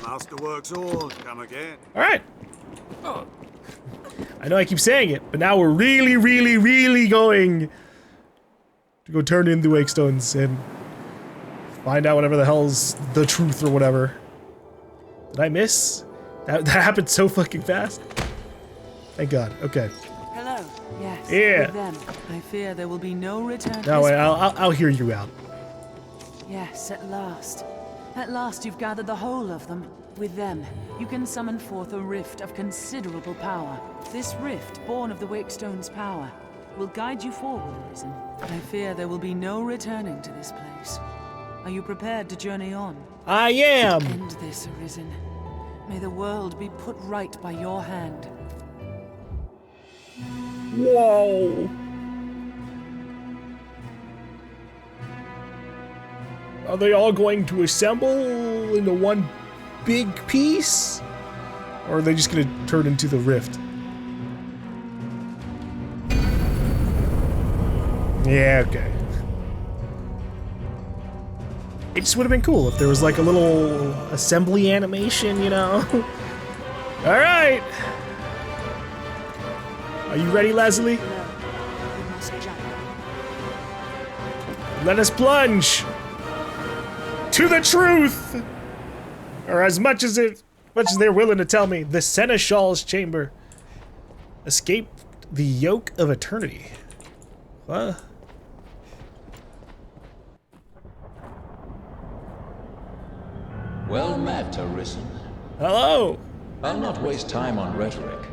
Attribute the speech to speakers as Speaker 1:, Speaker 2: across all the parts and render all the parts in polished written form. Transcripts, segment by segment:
Speaker 1: Masterwork's all. Come again.
Speaker 2: All right. Oh. I know I keep saying it, but now we're really, really, really going to go turn in the wake stones and find out whatever the hell's the truth or whatever. Did I miss? That happened so fucking fast. Thank God. Okay.
Speaker 3: Hello. Yes.
Speaker 2: Yeah.
Speaker 3: With them, I fear there will be no return.
Speaker 2: No, wait, I'll hear you out.
Speaker 3: Yes, at last. At last you've gathered the whole of them. With them, you can summon forth a rift of considerable power. This rift, born of the Wakestone's power, will guide you forward, Arisen. I fear there will be no returning to this place. Are you prepared to journey on?
Speaker 2: I am!
Speaker 3: End this, Arisen. May the world be put right by your hand.
Speaker 2: Whoa! Are they all going to assemble into one big piece? Or are they just gonna turn into the rift? Yeah, okay. It just would have been cool if there was like a little assembly animation, you know? Alright! Are you ready, Leslie?
Speaker 3: No, you must jump.
Speaker 2: Let us plunge to the truth! Or as much as they're willing to tell me, the Seneschal's chamber. Escape the yoke of eternity. What?
Speaker 4: Well met, Arisen.
Speaker 2: Hello!
Speaker 4: I'll not waste time on rhetoric.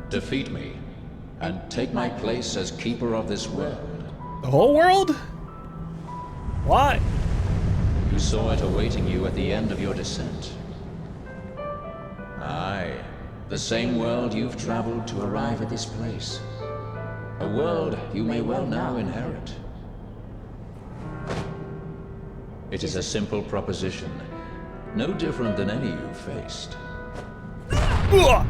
Speaker 4: Defeat me, and take my place as keeper of this world.
Speaker 2: The whole world? Why?
Speaker 4: You saw it awaiting you at the end of your descent. Aye, the same world you've traveled to arrive at this place. A world you may well now inherit. It is a simple proposition, no different than any you've faced.
Speaker 2: Ugh.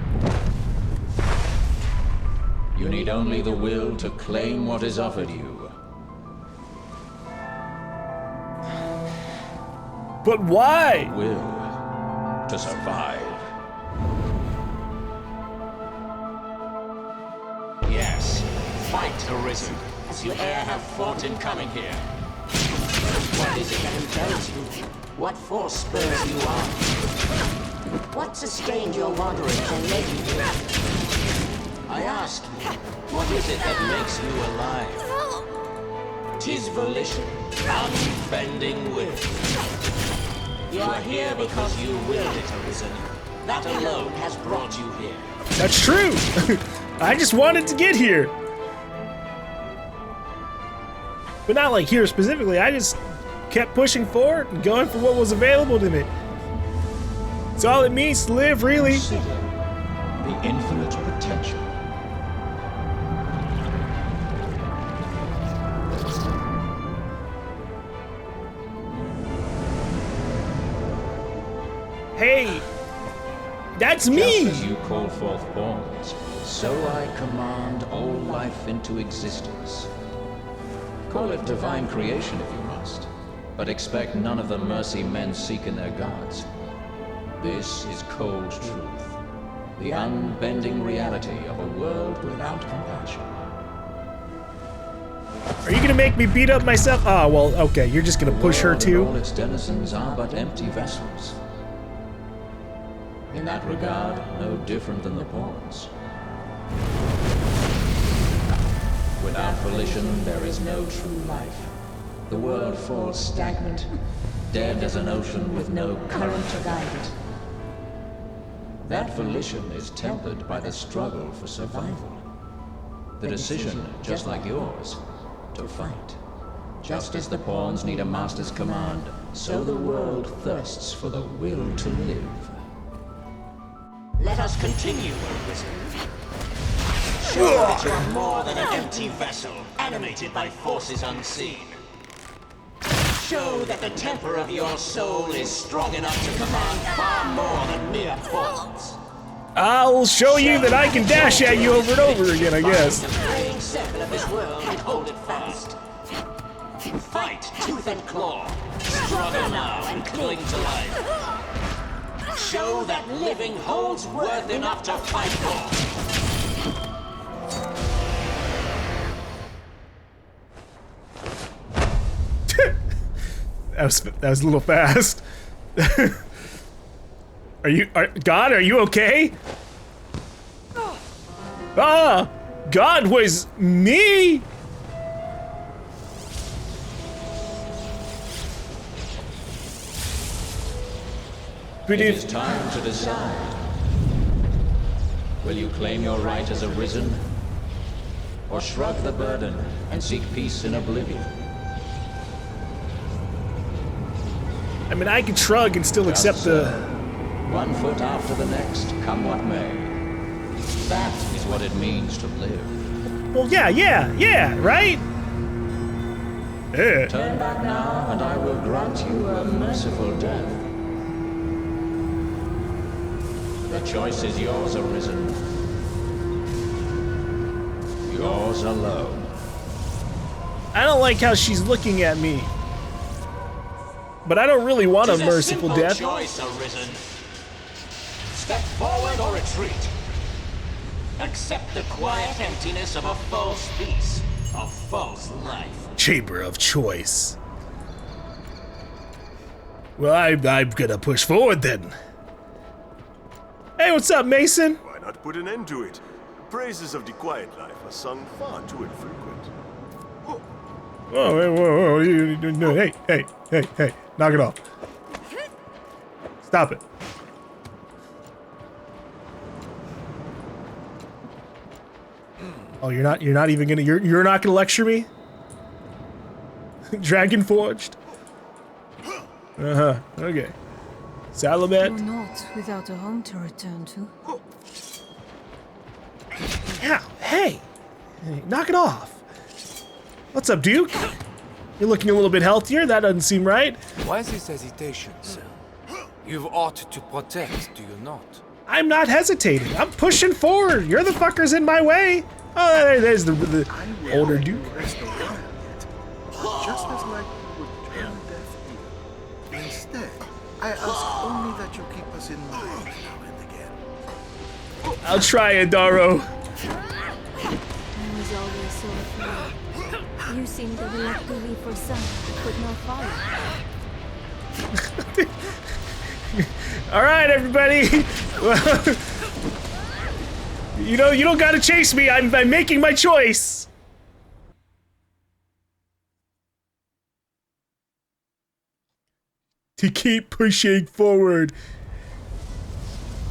Speaker 4: You need only the will to claim what is offered you.
Speaker 2: But why?
Speaker 4: Will to survive.
Speaker 5: Yes, fight, Arisen, as you e'er have fought in coming here. What is it that impels you? What force spurs you on? What sustained your wandering and led you here? I ask you, what is it that makes you alive? 'Tis volition, unbending will. You are here because you willed it, Arisen. That alone has brought you here.
Speaker 2: That's true! I just wanted to get here! But not like here specifically, I just kept pushing forward and going for what was available to me. It's all it means to live, really.
Speaker 4: Consider the infinite potential.
Speaker 2: Hey! That's me!
Speaker 4: Just as you call forth pawns, so I command all life into existence. Call it divine creation if you must, but expect none of the mercy men seek in their gods. This is cold truth, the unbending reality of a world without compassion.
Speaker 2: Are you gonna make me beat up myself? Ah, well, okay, you're just gonna push her
Speaker 4: The world and all
Speaker 2: too?
Speaker 4: its denizens are but empty vessels. In that regard, no different than the pawns. Without volition, there is no true life. The world falls stagnant, dead as an ocean with no current to guide it. That volition is tempered by the struggle for survival. The decision, just like yours, to fight. Just as the pawns need a master's command, so the world thirsts for the will to live.
Speaker 5: Let us continue, Arisen. Show that you are more than an empty vessel, animated by forces unseen. Show that the temper of your soul is strong enough to command far more than mere pawns.
Speaker 2: I'll show you that I can dash at you over and over again, I guess.
Speaker 5: Find the fraying circle of this world and hold it fast. Fight tooth and claw. Struggle now and cling to life. show that living holds worth enough to fight for.
Speaker 2: That was a little fast. God, are you okay? Ah, God was me?
Speaker 4: It is time to decide. Will you claim your right as Arisen? Or shrug the burden and seek peace in oblivion?
Speaker 2: I mean, I could shrug and still accept the...
Speaker 4: One foot after the next, come what may. That is what it means to live.
Speaker 2: Well, yeah, right? Yeah.
Speaker 4: Turn back now, and I will grant you a merciful death. The choice is yours, Arisen. Yours alone.
Speaker 2: I don't like how she's looking at me. But I don't really want a merciful death.
Speaker 5: Choice, Arisen. Step forward or retreat. Accept the quiet emptiness of a false peace, a false life.
Speaker 2: Chamber of choice. Well, I'm gonna push forward then. Hey, what's up, Mason?
Speaker 1: Why not put an end to it? The praises of the quiet life are sung far too infrequent. Oh,
Speaker 2: Whoa, hey, knock it off. Stop it. Oh, you're not even gonna, you're not gonna lecture me? Dragon Forged? Uh-huh, okay. Salamet.
Speaker 6: You're not without a home to return to.
Speaker 2: Yeah, hey, knock it off. What's up, Duke? You're looking a little bit healthier. That doesn't seem right.
Speaker 7: Why this hesitation, sir? You've ought to protect, do you not?
Speaker 2: I'm not hesitating. I'm pushing forward. You're the fuckers in my way. Oh, there's the older Duke.
Speaker 8: Just as like you would turn deaf ear. Instead, I ask only that you keep us in mind now and again.
Speaker 2: I'll try it, Daro.
Speaker 6: I was always so afraid. You seemed to reluctantly for some, but no follow.
Speaker 2: All right, everybody. Well, you don't gotta chase me. I'm making my choice. To keep pushing forward.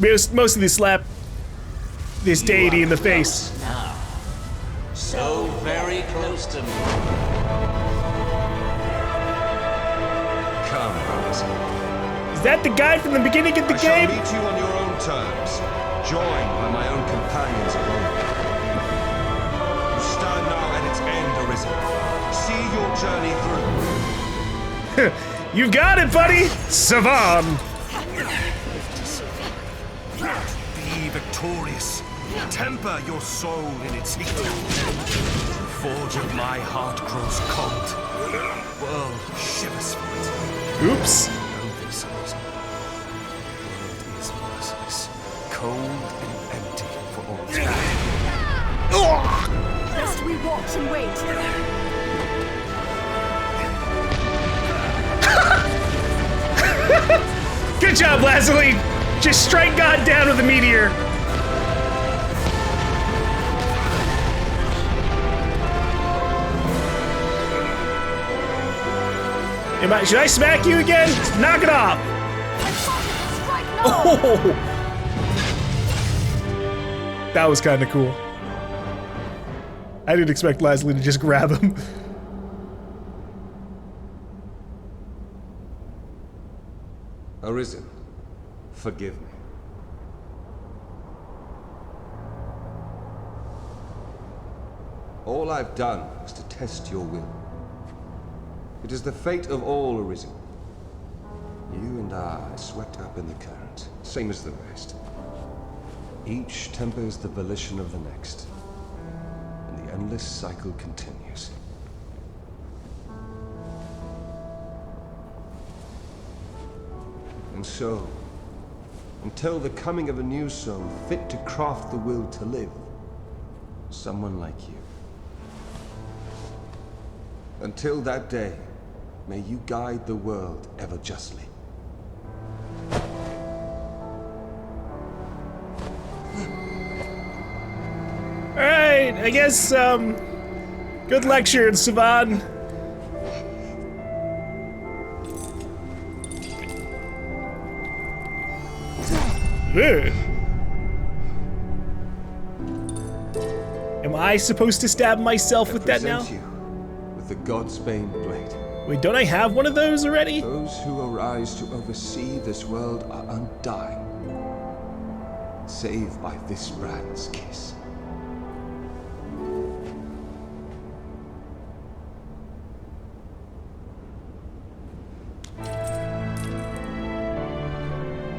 Speaker 2: Mostly slap this deity in the face.
Speaker 5: Now, so very close to me.
Speaker 9: Come, Arisen.
Speaker 2: Is that the guy from the beginning of the
Speaker 9: I shall
Speaker 2: game?
Speaker 9: meet you on your own terms, joined by my own companions of old. You stand now at its end, Arisen. See your journey through.
Speaker 2: You got it, buddy! Savan!
Speaker 9: Be victorious. Temper your soul in its heat. The forge of my heart grows cold. The world shivers for it.
Speaker 2: Oops.
Speaker 9: Know this, Arisen. The world is merciless, cold and empty for all time.
Speaker 6: Best we watch and wait.
Speaker 2: Good job, Lazuli! Just strike God down with a meteor. Should I smack you again? Knock it off! Oh! That was kind of cool. I didn't expect Lazuli to just grab him.
Speaker 9: Arisen, forgive me. All I've done was to test your will. It is the fate of all Arisen. You and I are swept up in the current, same as the rest. Each tempers the volition of the next, and the endless cycle continues. And so, until the coming of a new soul fit to craft the will to live. Someone like you. Until that day, may you guide the world ever justly.
Speaker 2: Alright, I guess, good lecture, Savan. Ugh. Am I supposed to stab myself with that now?
Speaker 9: You with the Godsbane blade.
Speaker 2: Wait, don't I have one of those already?
Speaker 9: Those who arise to oversee this world are undying, save by this brand's kiss.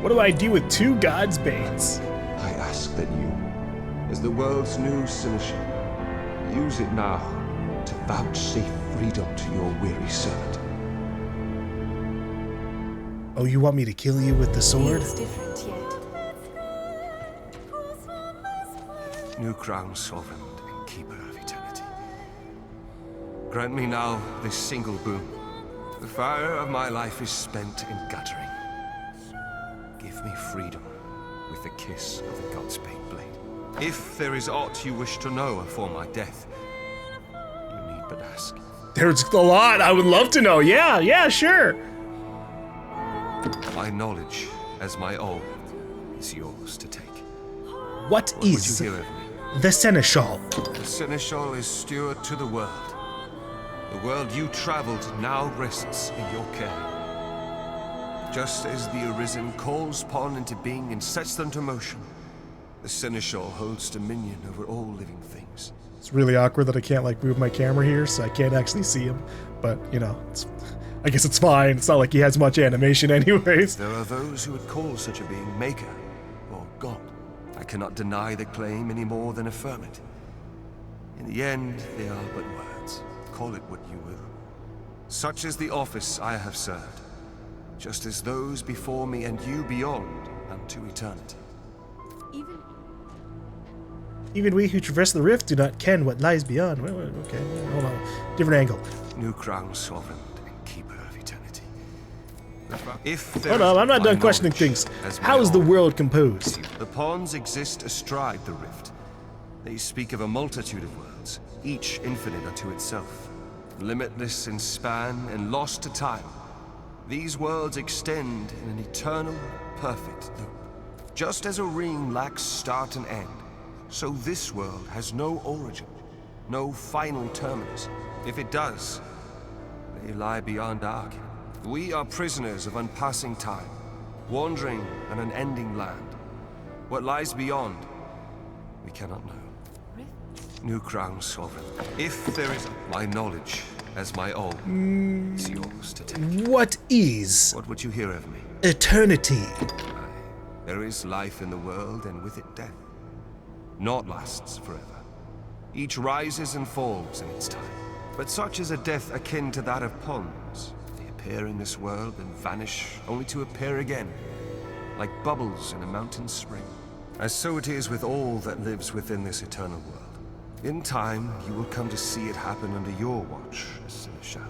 Speaker 2: What do I do with 2 God's Banes?
Speaker 9: I ask that you, as the world's new seneschal, use it now to vouchsafe freedom to your weary servant.
Speaker 2: Oh, you want me to kill you with the sword?
Speaker 6: Feels different yet.
Speaker 9: New crown, sovereign and keeper of eternity. Grant me now this single boon. The fire of my life is spent in guttering. Give me freedom with the kiss of the Godsbane blade. If there is aught you wish to know afore my death, you need but ask.
Speaker 2: There's a lot I would love to know. Yeah, sure.
Speaker 9: My knowledge, as my own, is yours to take.
Speaker 2: What is
Speaker 9: would you hear of me?
Speaker 2: the Seneschal?
Speaker 9: The Seneschal is steward to the world. The world you traveled now rests in your care. Just as the Arisen calls pawn into being and sets them to motion, the Seneschal holds dominion over all living things.
Speaker 2: It's really awkward that I can't like move my camera here, so I can't actually see him. But you know, I guess it's fine. It's not like he has much animation, anyways.
Speaker 9: There are those who would call such a being Maker or God. I cannot deny the claim any more than affirm it. In the end, they are but words. Call it what you will. Such is the office I have served, just as those before me and you beyond unto eternity.
Speaker 2: Even we who traverse the rift do not ken what lies beyond. Well, okay, hold on. Different angle.
Speaker 9: New crown, sovereign and keeper of eternity.
Speaker 2: Hold on, I'm not done questioning things. How is the world composed?
Speaker 9: The pawns exist astride the rift. They speak of a multitude of worlds, each infinite unto itself, limitless in span and lost to time. These worlds extend in an eternal, perfect loop. Just as a ring lacks start and end, so this world has no origin, no final terminus. If it does, they lie beyond our ken. We are prisoners of unpassing time, wandering an unending land. What lies beyond, we cannot know. New crown, sovereign. If there is my knowledge as my own, is yours to take.
Speaker 2: What is
Speaker 9: What would you hear of me?
Speaker 2: eternity?
Speaker 9: There is life in the world, and with it death. Naught lasts forever. Each rises and falls in its time. But such is a death akin to that of pawns. They appear in this world and vanish, only to appear again, like bubbles in a mountain spring. As so it is with all that lives within this eternal world. In time, you will come to see it happen under your watch, Seneschal.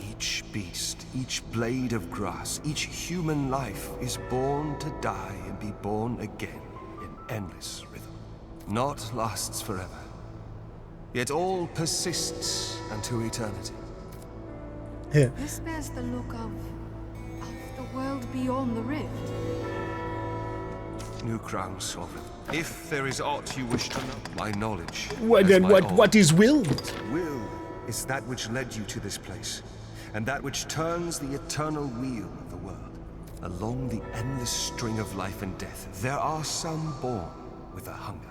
Speaker 9: Each beast, each blade of grass, each human life is born to die and be born again in endless rhythm. Naught lasts forever, yet all persists unto eternity.
Speaker 2: Yeah.
Speaker 6: This bears the look of the world beyond the rift.
Speaker 9: New crown, sovereign. If there is aught you wish to know, my knowledge.
Speaker 2: What
Speaker 9: as
Speaker 2: then?
Speaker 9: my own.
Speaker 2: What is will?
Speaker 9: Will is that which led you to this place, and that which turns the eternal wheel of the world. Along the endless string of life and death, there are some born with a hunger.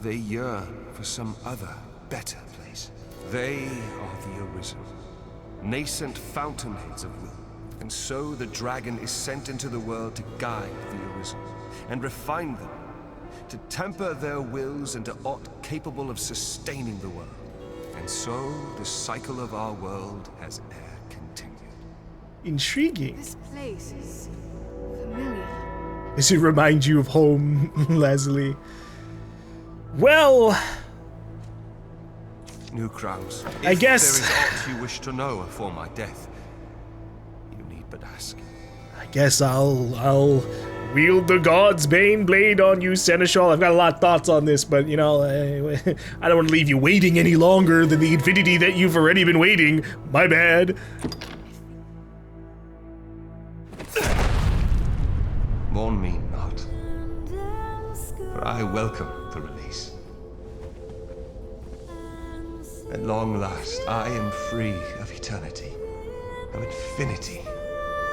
Speaker 9: They yearn for some other, better place. They are the Arisen, nascent fountainheads of will. And so the dragon is sent into the world to guide the Arisen, and refine them, to temper their wills into aught capable of sustaining the world. And so the cycle of our world has e'er continued.
Speaker 2: Intriguing.
Speaker 6: This place is familiar.
Speaker 2: Does it remind you of home, Leslie? Well...
Speaker 9: New Kraus,
Speaker 2: I guess...
Speaker 9: if there is aught you wish to know afore my death, you need but ask.
Speaker 2: I guess I'll wield the God's Bane blade on you, Seneschal. I've got a lot of thoughts on this, but, you know, I don't want to leave you waiting any longer than the infinity that you've already been waiting. My bad.
Speaker 9: Mourn me not, for I welcome the release. At long last, I am free of eternity, of infinity,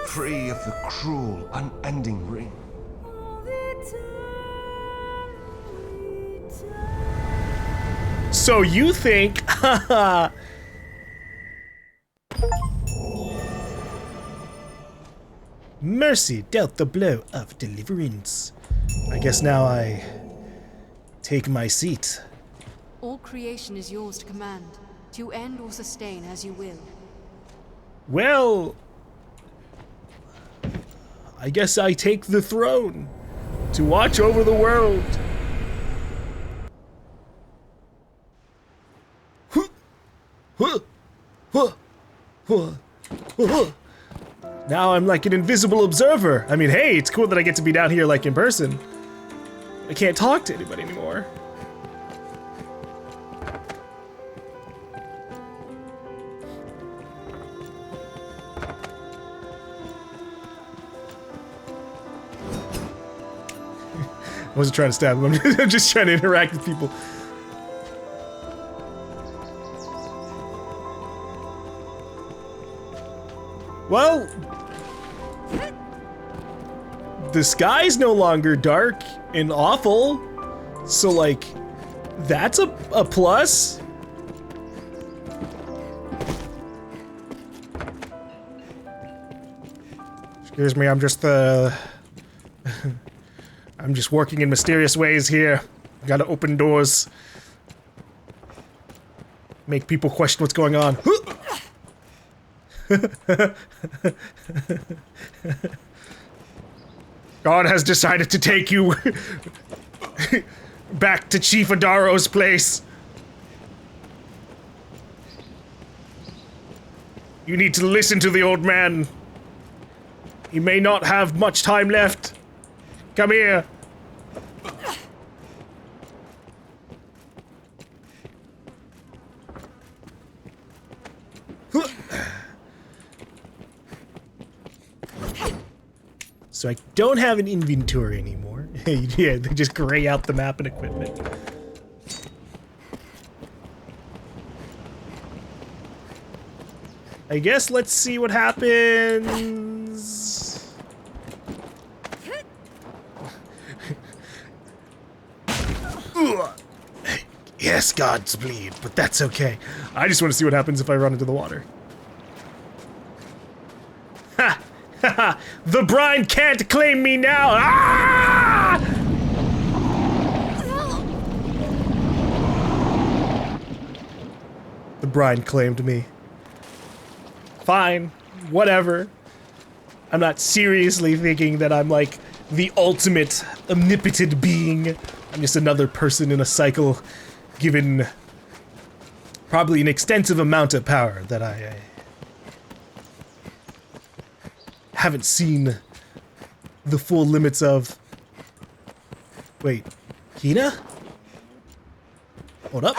Speaker 9: free of the cruel, unending ring.
Speaker 2: So you think, haha. Mercy dealt the blow of deliverance. I guess now I take my seat.
Speaker 10: All creation is yours to command, to end or sustain as you will.
Speaker 2: Well, I guess I take the throne to watch over the world. Now I'm like an invisible observer. I mean, hey, it's cool that I get to be down here like in person. I can't talk to anybody anymore. I wasn't trying to stab him, I'm just trying to interact with people. Well, the sky's no longer dark and awful, so like, that's a plus. Excuse me, I'm just I'm just working in mysterious ways here. Gotta open doors. Make people question what's going on. God has decided to take you back to Chief Adaro's place. You need to listen to the old man. He may not have much time left. Come here. So I don't have an inventory anymore. Yeah, they just gray out the map and equipment. I guess let's see what happens. Yes, God's bleed, but that's okay. I just want to see what happens if I run into the water. Ha! Ha! The brine can't claim me now! Ah! The brine claimed me. Fine, whatever. I'm not seriously thinking that I'm like the ultimate omnipotent being. I'm just another person in a cycle given probably an extensive amount of power that I haven't seen the full limits of. Wait, Kina? Hold up.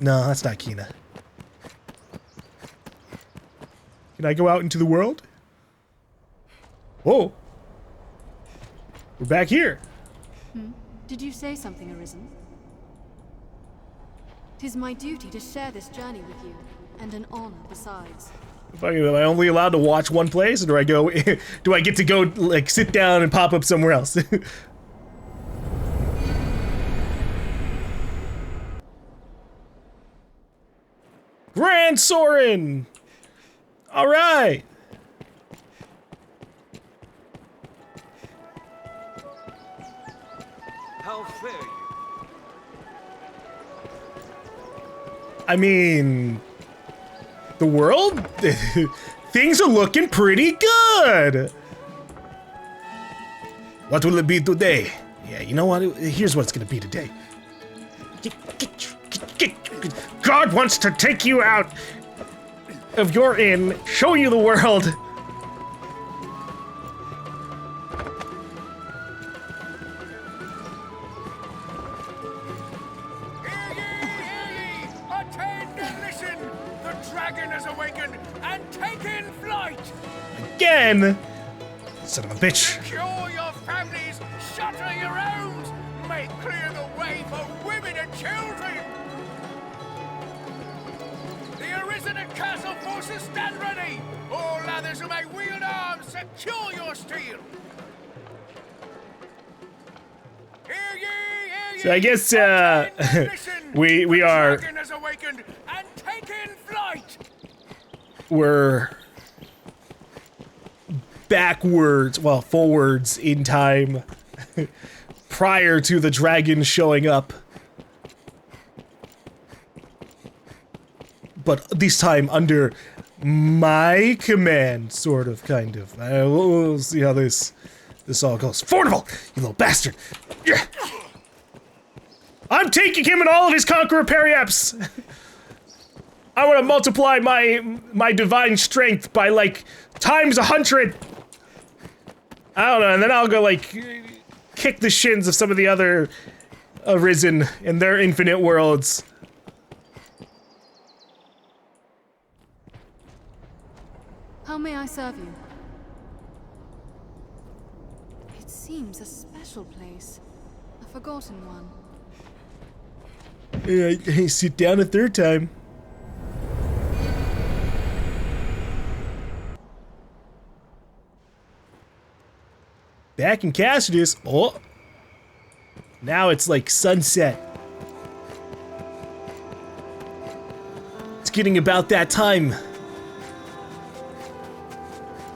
Speaker 2: No, that's not Kina. Can I go out into the world? Whoa. We're back here.
Speaker 10: Did you say something, Arisen? 'Tis my duty to share this journey with you, and an honor besides.
Speaker 2: Am I only allowed to watch one place, or do I go? Do I get to go like sit down and pop up somewhere else? Grand Soren! All right.
Speaker 9: How fare you?
Speaker 2: I mean, the world? Things are looking pretty good. What will it be today? Yeah, you know what? Here's what it's gonna be today. God wants to take you out of your inn, show you the world. Again! Son of a bitch.
Speaker 11: Secure your families, shatter your homes, make clear the way for women and children. The Arisen and Castle forces stand ready. All others who may wield arms, secure your steel. Hear ye, hear ye.
Speaker 2: So I guess we are.
Speaker 11: The dragon has awakened and taken flight.
Speaker 2: We're backwards, well, forwards in time prior to the dragon showing up. But this time under my command, sort of, kind of. We'll see how this all goes. Fornival, you little bastard! Yeah. I'm taking him and all of his conqueror periaps! I want to multiply my divine strength by, like, times 100! I don't know, and then I'll go, like, kick the shins of some of the other Arisen in their infinite worlds.
Speaker 10: How may I serve you? It seems a special place. A forgotten one.
Speaker 2: Hey, sit down a third time. Back in Cassidy's. Oh. Now it's like sunset. It's getting about that time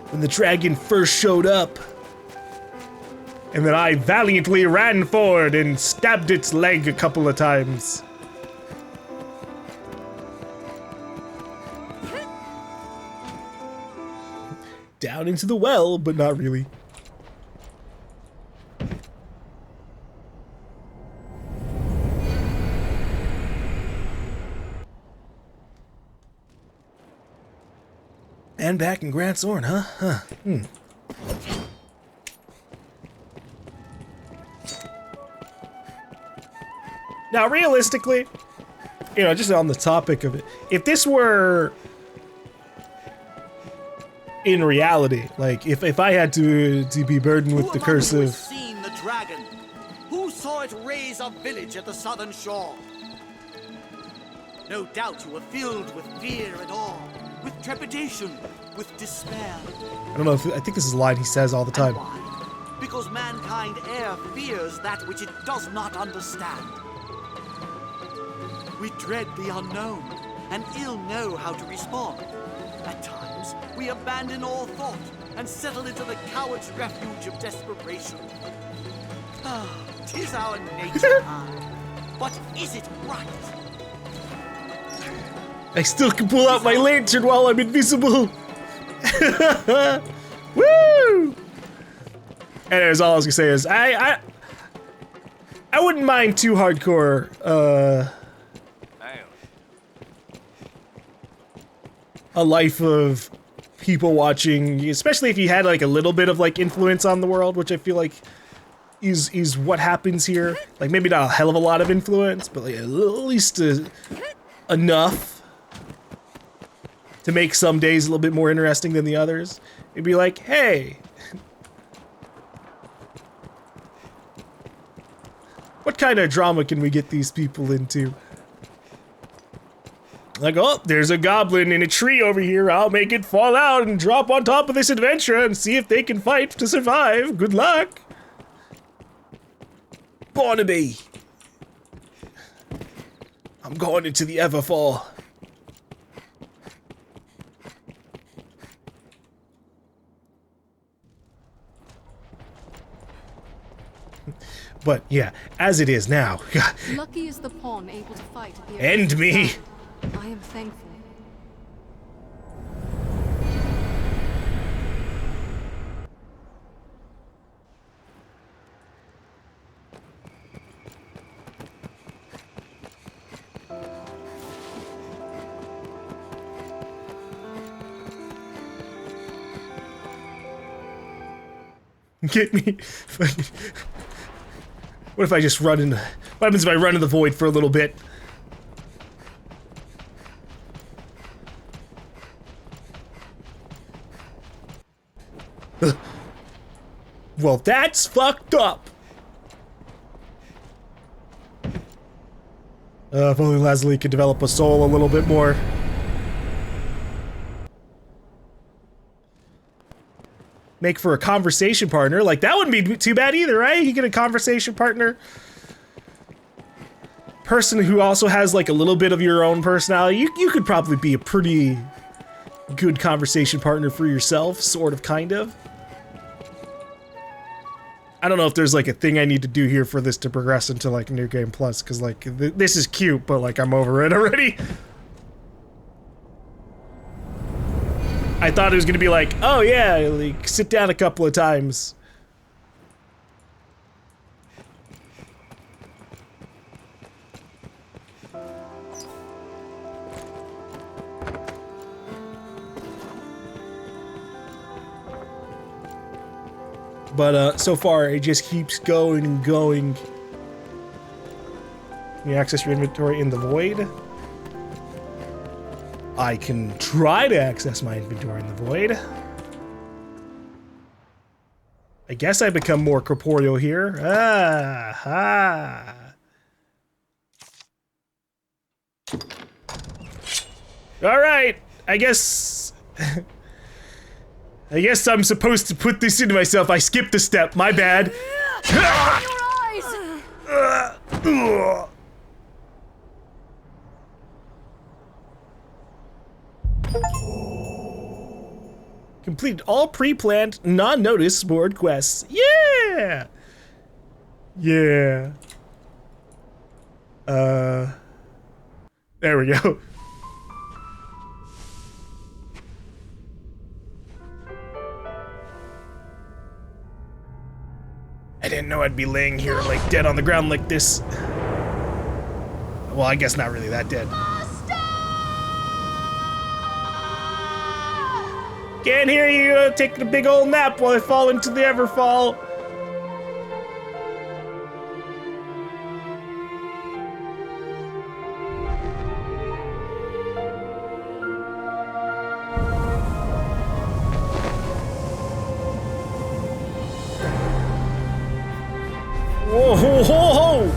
Speaker 2: when the dragon first showed up. And then I valiantly ran forward and stabbed its leg a couple of times. Down into the well, but not really. And back in Grant Zorn, huh? Now, realistically, you know, just on the topic of it, if this were in reality, like if I had to be burdened with the curse of
Speaker 12: seen the dragon? Who saw it raise a village at the southern shore? No doubt you were filled with fear and awe, with trepidation, with despair.
Speaker 2: I don't know if I think this is a line he says all the time.
Speaker 12: And why? Because mankind e'er fears that which it does not understand. We dread the unknown and ill know how to respond. At times, we abandon all thought and settle into the coward's refuge of desperation. Ah, 'tis our nature, but is it right?
Speaker 2: I still can pull out my lantern while I'm invisible. Woo! Anyways, all I was gonna say is I wouldn't mind too hardcore a life of people watching, especially if you had like a little bit of like influence on the world, which I feel like is what happens here. Like maybe not a hell of a lot of influence, but like at least enough to make some days a little bit more interesting than the others. It'd be like, hey, what kind of drama can we get these people into? Like, oh, there's a goblin in a tree over here. I'll make it fall out and drop on top of this adventure and see if they can fight to survive. Good luck. Barnaby. I'm going into the Everfall. But yeah, as it is now.
Speaker 10: Lucky is the pawn able to fight at the
Speaker 2: End me.
Speaker 10: I am thankful.
Speaker 2: Get me. What if I just run into... What happens if I run in the void for a little bit? Well, that's fucked up. If only Leslie could develop a soul a little bit more. Make for a conversation partner. Like, that wouldn't be too bad either, right? You get a conversation partner. Person who also has, like, a little bit of your own personality. You could probably be a pretty good conversation partner for yourself, sort of, kind of. I don't know if there's, like, a thing I need to do here for this to progress into, like, New Game Plus, because, like, this is cute, but, like, I'm over it already. I thought it was gonna be like, oh yeah, like, sit down a couple of times. But so far it just keeps going and going. Can you access your inventory in the void? I can try to access my inventory in the void. I guess I become more corporeal here. Ah, all right, I guess I'm supposed to put this into myself. I skipped a step, my bad. Completed all pre-planned, non-notice board quests. Yeah! Yeah. There we go. I didn't know I'd be laying here, like, dead on the ground like this. Well, I guess not really that dead. Can't hear you, taking a big old nap while I fall into the Everfall. Whoa, ho, ho, ho.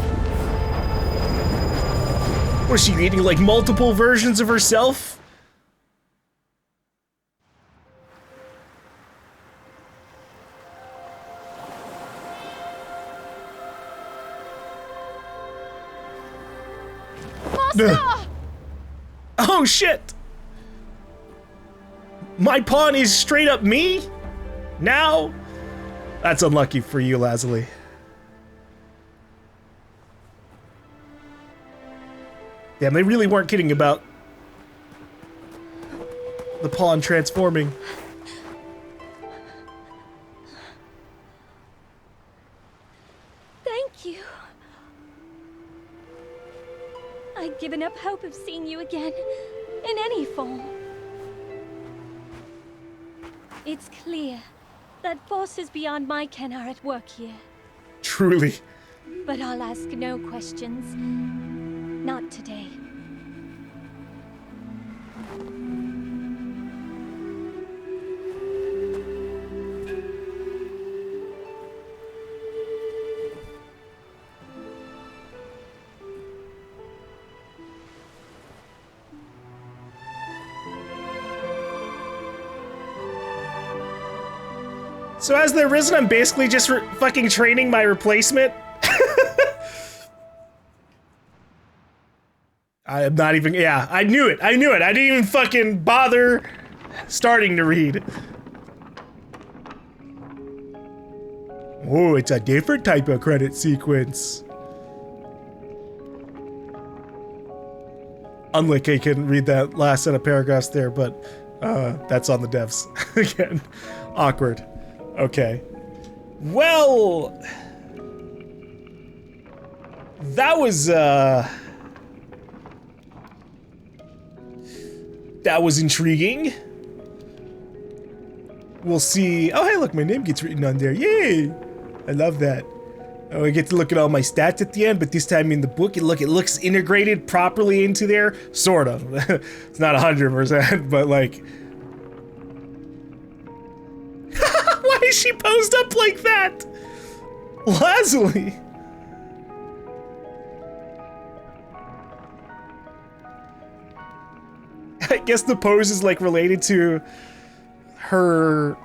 Speaker 2: What is she eating, like multiple versions of herself? Oh shit! My pawn is straight up me? Now? That's unlucky for you, Lazuli. Damn, they really weren't kidding about the pawn transforming.
Speaker 6: Thank you. I'd given up hope of seeing you again, in any form. It's clear that forces beyond my ken are at work here.
Speaker 2: Truly.
Speaker 6: But I'll ask no questions. Not today.
Speaker 2: So as the Arisen, I'm basically just fucking training my replacement. I am not even, yeah, I knew it. I didn't even fucking bother starting to read. Oh, it's a different type of credit sequence. Unlike I couldn't read that last set of paragraphs there, but that's on the devs. Again, awkward. Okay. Well, that was intriguing. we'll see. Oh, hey, look, my name gets written on there. Yay! I love that. Oh, I get to look at all my stats at the end, but this time in the book, it looks integrated properly into there. Sort of. It's not 100%, but like... Why is she posed up like that? Lazuli! I guess the pose is like related to her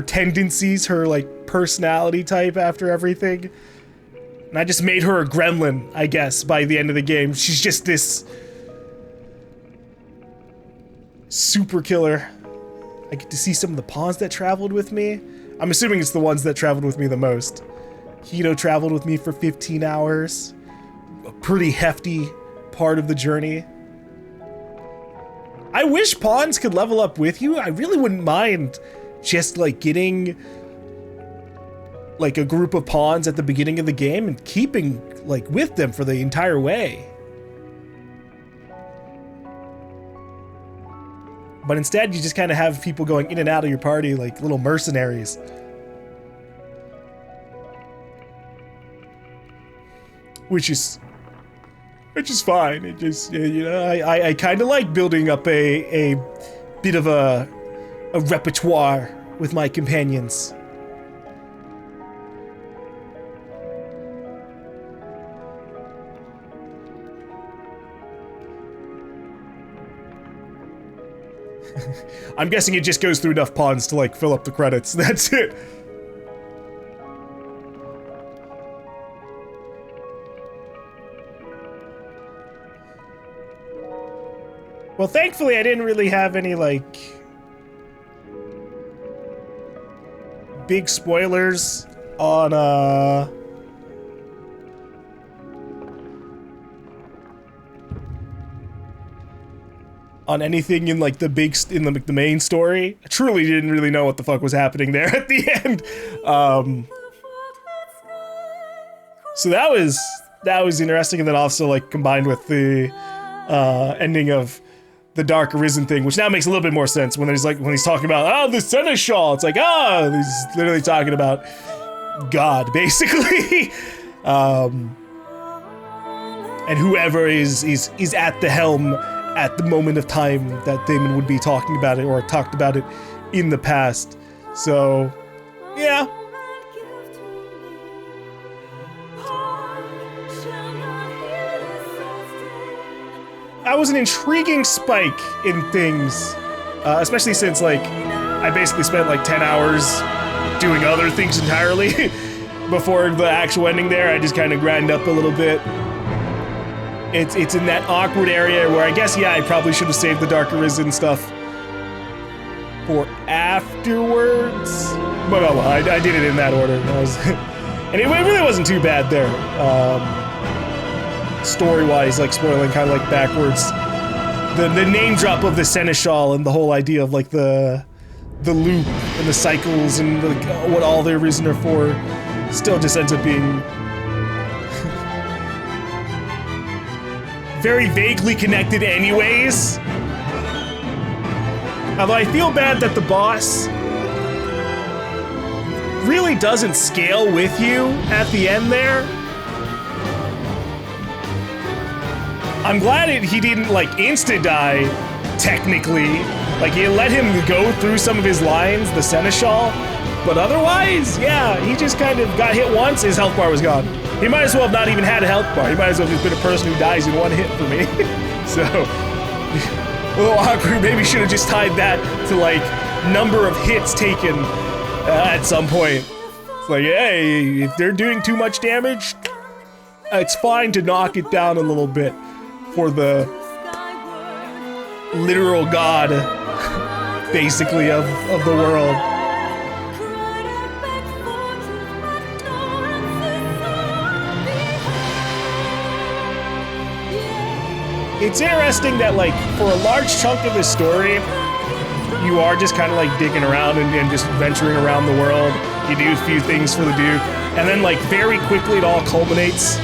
Speaker 2: tendencies, her like personality type after everything. And I just made her a gremlin, I guess, by the end of the game. She's just this super killer. I get to see some of the pawns that traveled with me. I'm assuming it's the ones that traveled with me the most. Hito traveled with me for 15 hours. A pretty hefty part of the journey. I wish pawns could level up with you. I really wouldn't mind just like getting like a group of pawns at the beginning of the game and keeping like with them for the entire way. But instead you just kind of have people going in and out of your party like little mercenaries. Which is fine. It just, you know, I kind of like building up a bit of a repertoire with my companions. I'm guessing it just goes through enough pawns to like fill up the credits. That's it. Well, thankfully, I didn't really have any, like, big spoilers on, anything in, like, the main story. I truly didn't really know what the fuck was happening there at the end. So that was interesting, and then also, like, combined with the, ending of the Dark Arisen thing, which now makes a little bit more sense when he's talking about, oh, the Seneschal. It's like, oh, he's literally talking about God, basically. And whoever is at the helm at the moment of time that Damon would be talking about it or talked about it in the past. So, yeah. That was an intriguing spike in things, especially since, like, I basically spent, like, 10 hours doing other things entirely before the actual ending there. I just kind of grind up a little bit. It's in that awkward area where I guess, yeah, I probably should have saved the Dark Arisen stuff for afterwards. But oh well, I did it in that order. And it really wasn't too bad there. Story-wise, like spoiling kind of like backwards. The name drop of the Seneschal and the whole idea of like the loop and the cycles and like what all the Arisen are for still just ends up being very vaguely connected anyways. Although I feel bad that the boss really doesn't scale with you at the end there. I'm glad he didn't, like, insta-die, technically. Like, he let him go through some of his lines, the Seneschal. But otherwise, yeah, he just kind of got hit once, his health bar was gone. He might as well have not even had a health bar. He might as well have just been a person who dies in one hit for me. So, a little awkward. Maybe should have just tied that to, like, number of hits taken at some point. It's like, hey, if they're doing too much damage, it's fine to knock it down a little bit. For the literal god, basically, of the world. It's interesting that, like, for a large chunk of the story, you are just kind of, like, digging around and just venturing around the world. You do a few things for the Duke, and then, like, very quickly it all culminates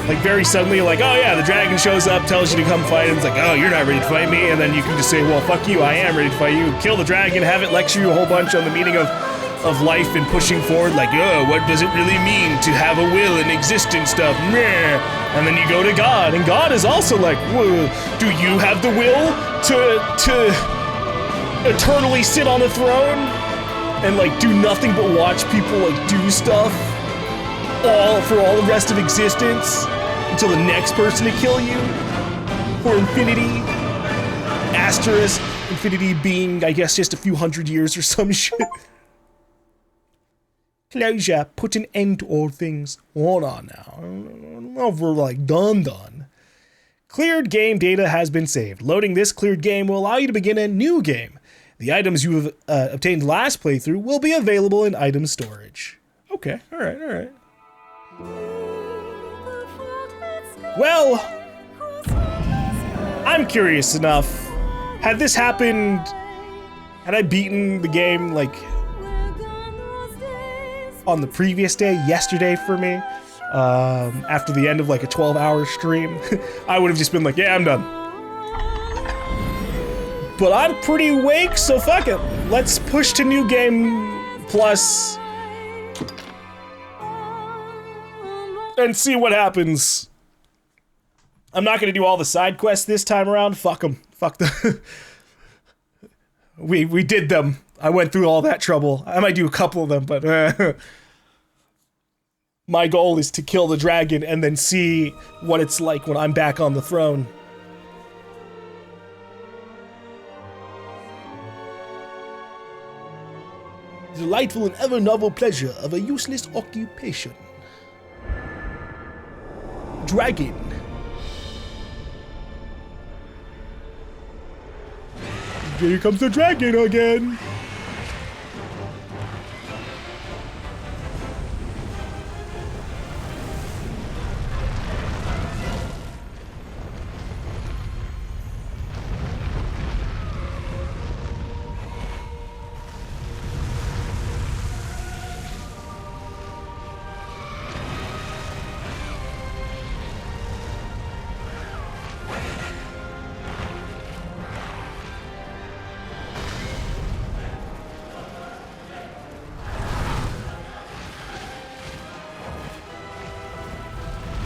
Speaker 2: Like very suddenly, like, oh yeah, the dragon shows up, tells you to come fight, and it's like, oh, you're not ready to fight me, and then you can just say, well, fuck you, I am ready to fight you. Kill the dragon, have it lecture you a whole bunch on the meaning of life and pushing forward, like, oh, what does it really mean to have a will and exist and stuff? Meh. And then you go to God, and God is also like, whoa, do you have the will to eternally sit on a throne and like do nothing but watch people like do stuff for all the rest of existence until the next person to kill you for infinity? Asterisk infinity being, I guess, just a few hundred years or some shit. Closure, put an end to all things. Hold on now. I don't know if we're like done. Cleared game data has been saved. Loading this cleared game will allow you to begin a new game. The items you have obtained last playthrough will be available in item storage. Okay, alright. Well, I'm curious enough. Had this happened, had I beaten the game like on the previous day, yesterday for me, after the end of like a 12-hour stream, I would have just been like, yeah, I'm done. But I'm pretty awake, so fuck it. Let's push to new game plus and see what happens. I'm not gonna do all the side quests this time around. Fuck them. Fuck them. We did them. I went through all that trouble. I might do a couple of them, but my goal is to kill the dragon and then see what it's like when I'm back on the throne. Delightful and ever novel pleasure of a useless occupation. Dragon. Here comes the dragon again.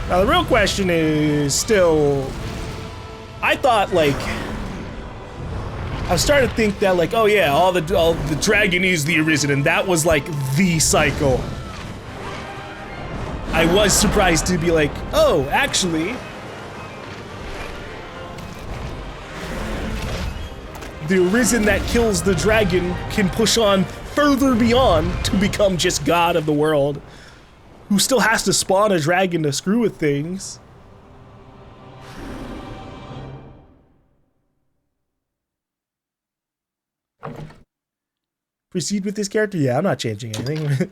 Speaker 2: Now the real question is still, I thought like, I was starting to think that like, oh yeah, all the dragon is the Arisen, and that was like the cycle. I was surprised to be like, oh, actually, the Arisen that kills the dragon can push on further beyond to become just God of the world, who still has to spawn a dragon to screw with things. Proceed with this character? Yeah, I'm not changing anything.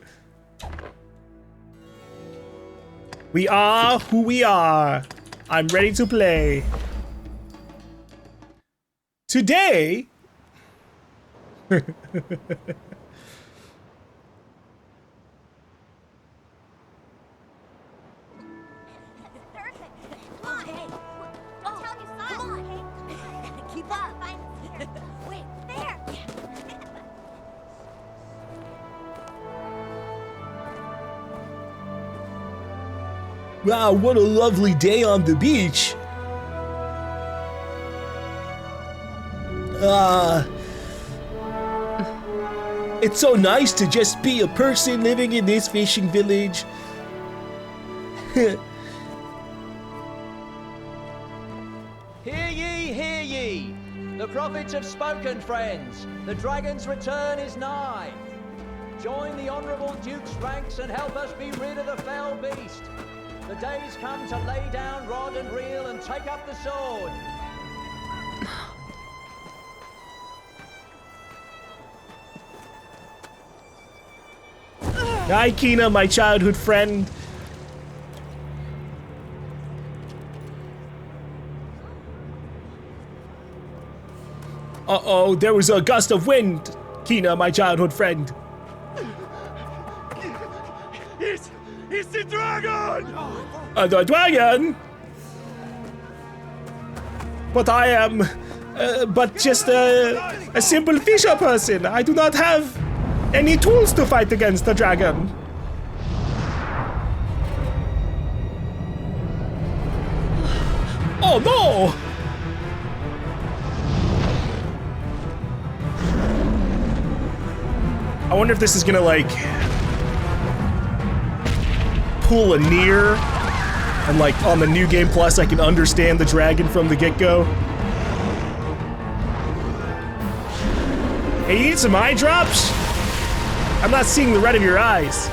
Speaker 2: We are who we are. I'm ready to play. Today... Wow, what a lovely day on the beach. It's so nice to just be a person living in this fishing village.
Speaker 13: Hear ye, hear ye! The prophets have spoken, friends. The dragon's return is nigh. Join the honorable Duke's ranks and help us be rid of the fell beast. The day's come to lay down rod and reel and take up the sword.
Speaker 2: Hi, Kina, my childhood friend. Uh-oh, there was a gust of wind. Kina, my childhood friend.
Speaker 11: It's the dragon!
Speaker 2: The dragon? But I am but just a simple fisher person. I do not have any tools to fight against the dragon. Oh no! I wonder if this is gonna like pull a near and like on the New Game Plus I can understand the dragon from the get-go. Hey, you need some eye drops? I'm not seeing the red of your eyes.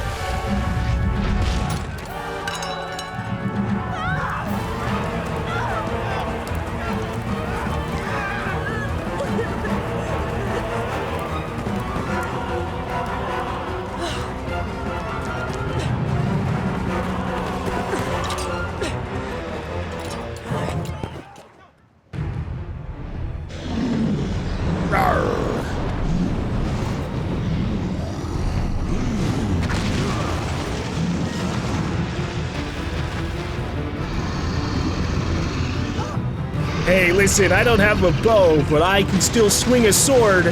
Speaker 2: Hey, listen, I don't have a bow, but I can still swing a sword.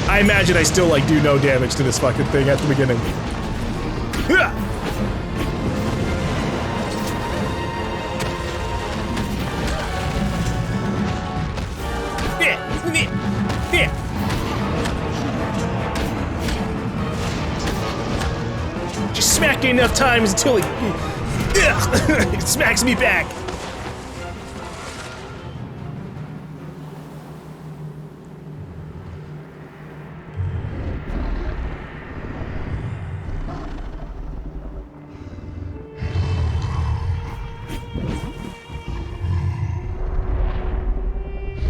Speaker 2: I imagine I still, like, do no damage to this fucking thing at the beginning. Just smack it enough times until it smacks me back.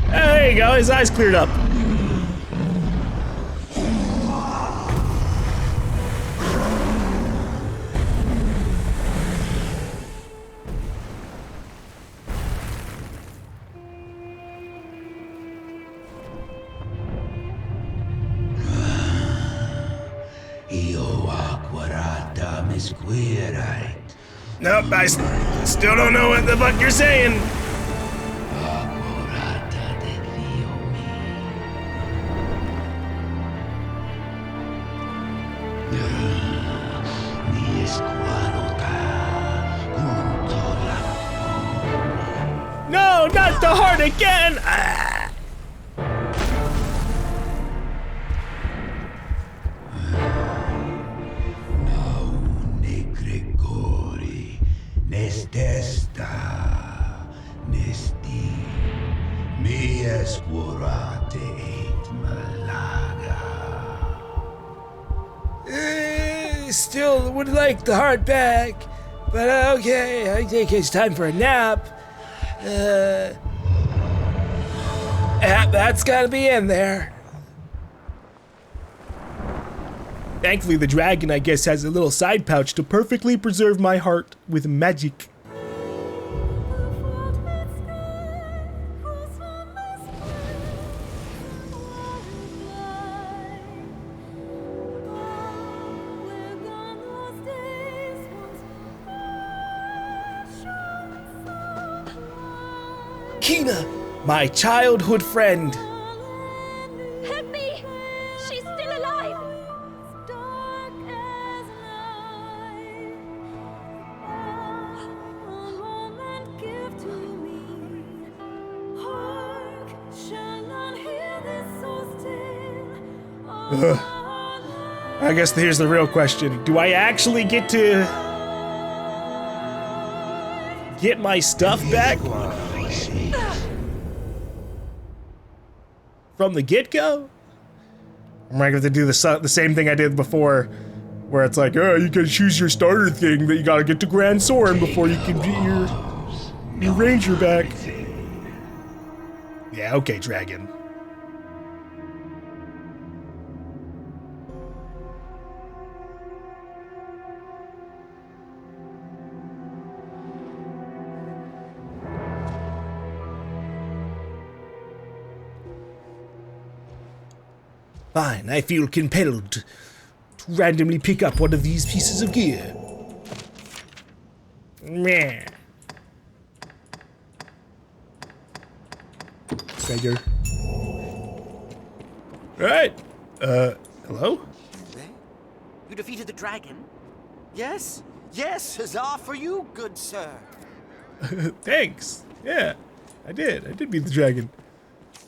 Speaker 2: There you go, his eyes cleared up. Nope, I still don't know what the fuck you're saying. No, not the heart again! Ah. Still would like the heart back, but okay, I think it's time for a nap. That's gotta be in there. Thankfully, the dragon, I guess, has a little side pouch to perfectly preserve my heart with magic. Kina, my childhood friend.
Speaker 6: Help me! She's still alive!
Speaker 2: I guess here's the real question. Do I actually get to get my stuff back from the get-go? Am I going to do the same thing I did before, where it's like, oh, you can choose your starter thing, but you gotta get to Grand Soren before you can get your ranger back. Yeah, okay, dragon. Fine, I feel compelled to randomly pick up one of these pieces of gear. Meh. Beggar. Right. Hello?
Speaker 12: You defeated the dragon? Yes? Yes, huzzah for you, good sir.
Speaker 2: Thanks. Yeah, I did. I did beat the dragon.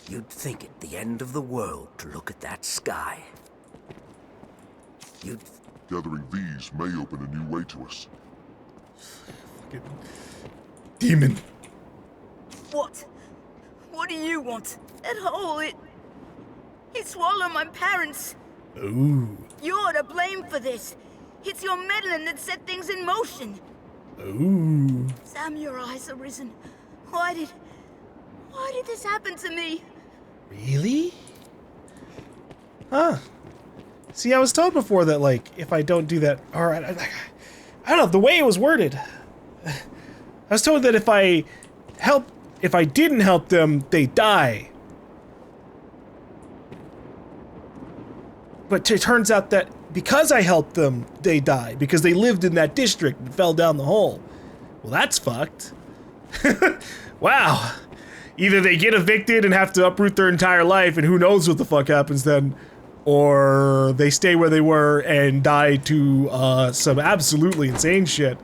Speaker 14: You'd think it the end of the world to look at that sky.
Speaker 15: Gathering these may open a new way to us.
Speaker 2: Fucking demon.
Speaker 16: What? What do you want? That hole, it swallowed my parents.
Speaker 2: Ooh.
Speaker 16: You're to blame for this. It's your meddling that set things in motion.
Speaker 2: Ooh.
Speaker 16: Samurai's arisen. Why did this happen to me?
Speaker 2: Really? Huh. See, I was told before that, like, if I don't do that... Alright, I don't know, the way it was worded. I was told that if I didn't help them, they die. But it turns out that because I helped them, they die. Because they lived in that district and fell down the hole. Well, that's fucked. Wow. Either they get evicted and have to uproot their entire life, and who knows what the fuck happens then, or they stay where they were and die to some absolutely insane shit.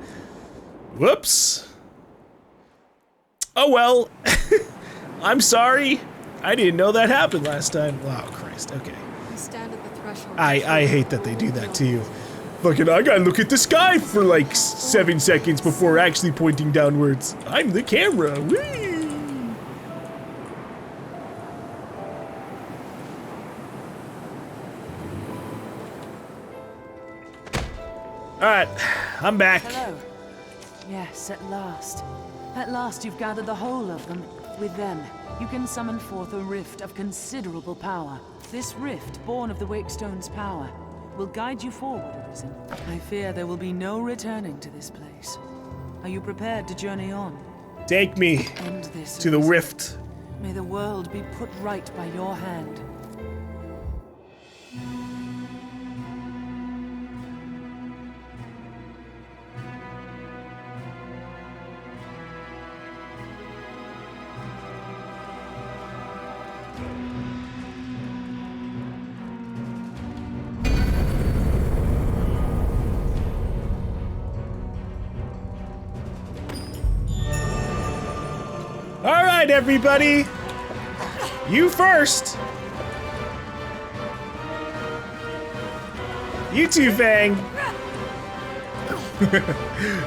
Speaker 2: Whoops. Oh well. I'm sorry. I didn't know that happened last time. Oh, Christ. Okay.
Speaker 10: You stand at the threshold.
Speaker 2: I hate that they do that to you. Fucking, I gotta look at the sky for like 7 seconds before actually pointing downwards. I'm the camera. Whee! Alright, I'm back.
Speaker 3: Hello. Yes, at last. At last you've gathered the whole of them. With them, you can summon forth a rift of considerable power. This rift, born of the Wakestone's power, will guide you forward, Arisen. I fear there will be no returning to this place. Are you prepared to journey on?
Speaker 2: Take me
Speaker 3: End this,
Speaker 2: to the
Speaker 3: Arisen.
Speaker 2: rift.
Speaker 3: May the world be put right by your hand.
Speaker 2: Alright, everybody! You first! You too, Fang!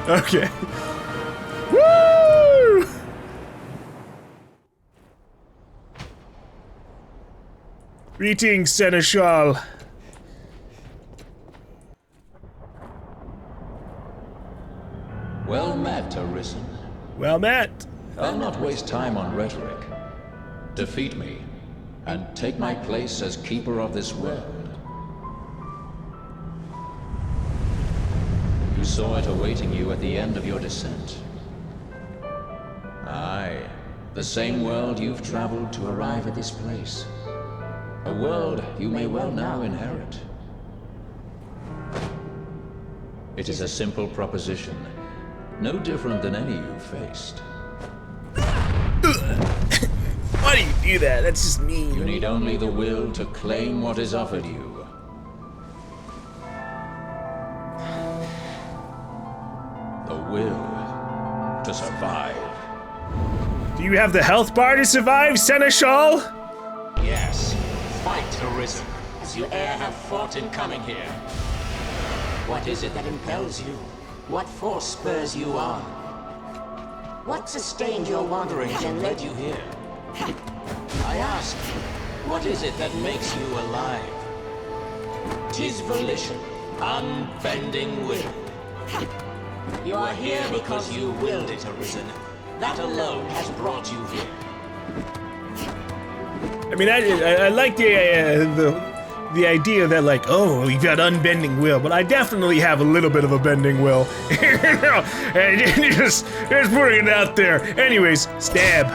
Speaker 2: Okay. Woo! Greetings, Seneschal.
Speaker 4: Well met, Arisen.
Speaker 2: Well met.
Speaker 4: I'll not waste time on rhetoric. Defeat me, and take my place as keeper of this world. You saw it awaiting you at the end of your descent. Aye, the same world you've traveled to arrive at this place. A world you may well now inherit. It is a simple proposition, no different than any you've faced.
Speaker 2: Why do you do that? That's just mean.
Speaker 4: You need only the will to claim what is offered you. The will to survive.
Speaker 2: Do you have the health bar to survive, Seneschal?
Speaker 5: Yes. Fight, Arisen, as you e'er have fought in coming here. What is it that impels you? What force spurs you on? What sustained your wanderings and led you here? I ask, what is it that makes you alive? 'Tis volition, unbending will. You are here because you willed it, Arisen. That alone has brought you here.
Speaker 2: I mean, I like the idea that, like, oh, you've got unbending will, but I definitely have a little bit of a bending will. just putting it out there. Anyways, stab.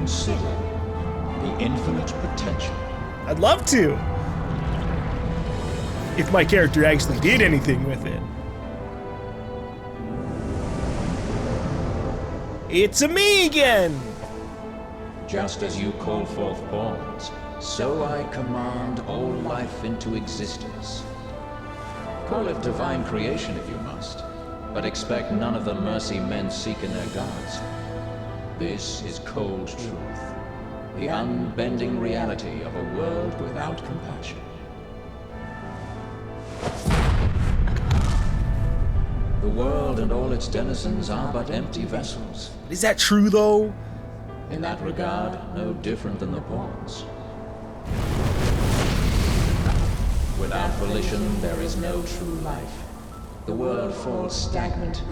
Speaker 4: consider the infinite potential?
Speaker 2: I'd love to. If my character actually did anything with it. It's a me again!
Speaker 4: Just as you call forth pawns, so I command all life into existence. Call it divine creation if you must, but expect none of the mercy men seek in their gods. This is cold truth, the unbending reality of a world without compassion. The world and all its denizens are but empty vessels.
Speaker 2: Is that true, though?
Speaker 4: In that regard, no different than the pawns. Without volition, there is no true life. The world falls stagnant,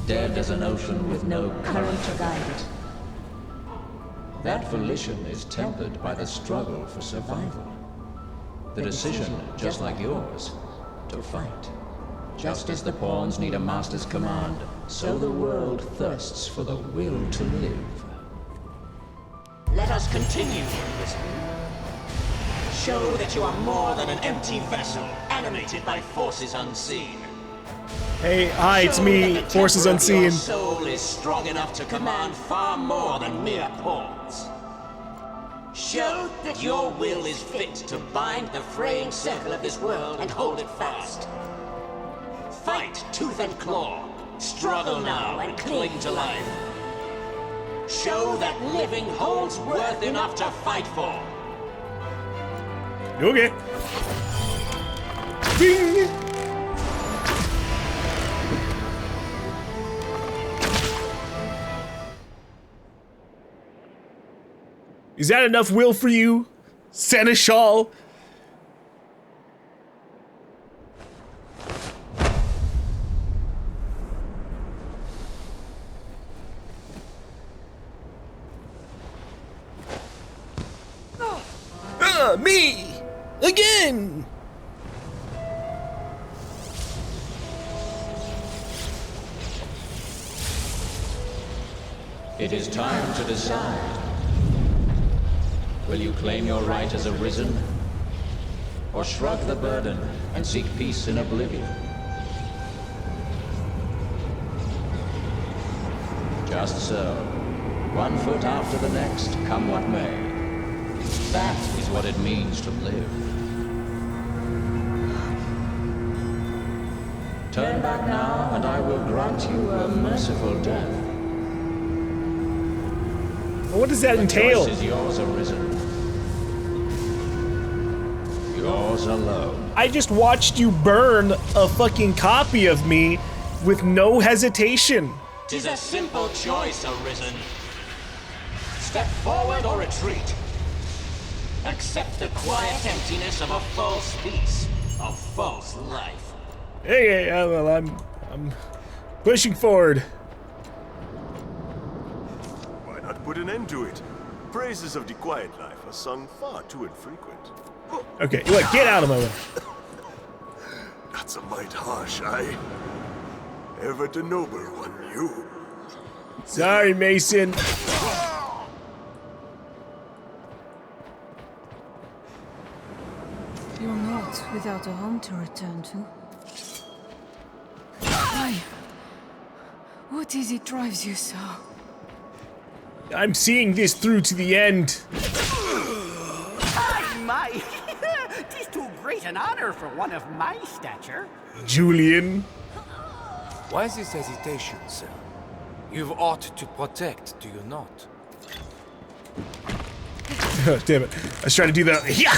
Speaker 4: dead as an ocean with no current to guide it. That volition is tempered by the struggle for survival. The decision, just like yours, to fight. Just as the pawns need a master's command, so the world thirsts for the will to live.
Speaker 5: Let us continue, Arisen. Show that you are more than an empty vessel, animated by forces unseen.
Speaker 2: Hey, hi, it's me, Forces Unseen.
Speaker 5: Your soul is strong enough to command far more than mere pawns. Show that your will is fit to bind the fraying circle of this world and hold it fast. Fight tooth and claw, struggle now and cling to life. Show that living holds worth enough to fight for.
Speaker 2: Okay. Bing! Is that enough will for you, Seneschal? Me! Again!
Speaker 4: It is time to decide. Will you claim your right as Arisen? Or shrug the burden and seek peace in oblivion? Just so. One foot after the next, come what may. That is what it means to live. Turn back now, and I will grant you a merciful death.
Speaker 2: What does that entail?
Speaker 4: The choice is yours, Arisen. Yours alone.
Speaker 2: I just watched you burn a fucking copy of me with no hesitation.
Speaker 5: 'Tis a simple choice, Arisen. Step forward or retreat. Accept the quiet emptiness of a false peace, a false life.
Speaker 2: Hey, well, I'm pushing forward.
Speaker 1: Why not put an end to it? Praises of the quiet life are sung far too infrequent.
Speaker 2: Okay, look, get out of my way.
Speaker 1: That's a mite harsh, aye? Ever the noble one, you.
Speaker 2: Sorry, Mason.
Speaker 6: You're not without a home to return to. Why? What is it drives you so?
Speaker 2: I'm seeing this through to the end.
Speaker 12: My, 'tis too great an honor for one of my stature.
Speaker 2: Julian.
Speaker 7: Why this hesitation, sir? You've aught to protect, do you not?
Speaker 2: Damn it. I was trying to do that. Yeah!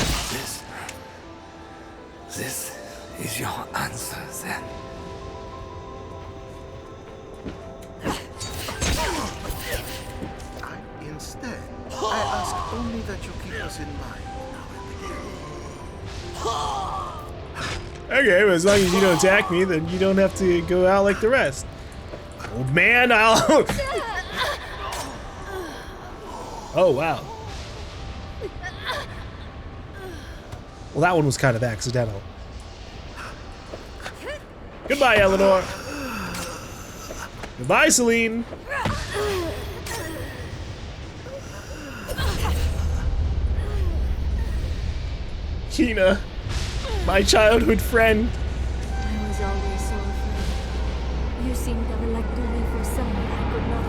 Speaker 7: This is your answer, then.
Speaker 8: Instead, I ask only that you keep us in mind now and again.
Speaker 2: Okay, but as long as you don't attack me, then you don't have to go out like the rest. Old man, I'll... Oh, wow. Well, that one was kind of accidental. Goodbye, Eleanor. Goodbye, Celine. Kina, my childhood friend.
Speaker 6: I was always so afraid. You seemed to elect to leave for someone I could not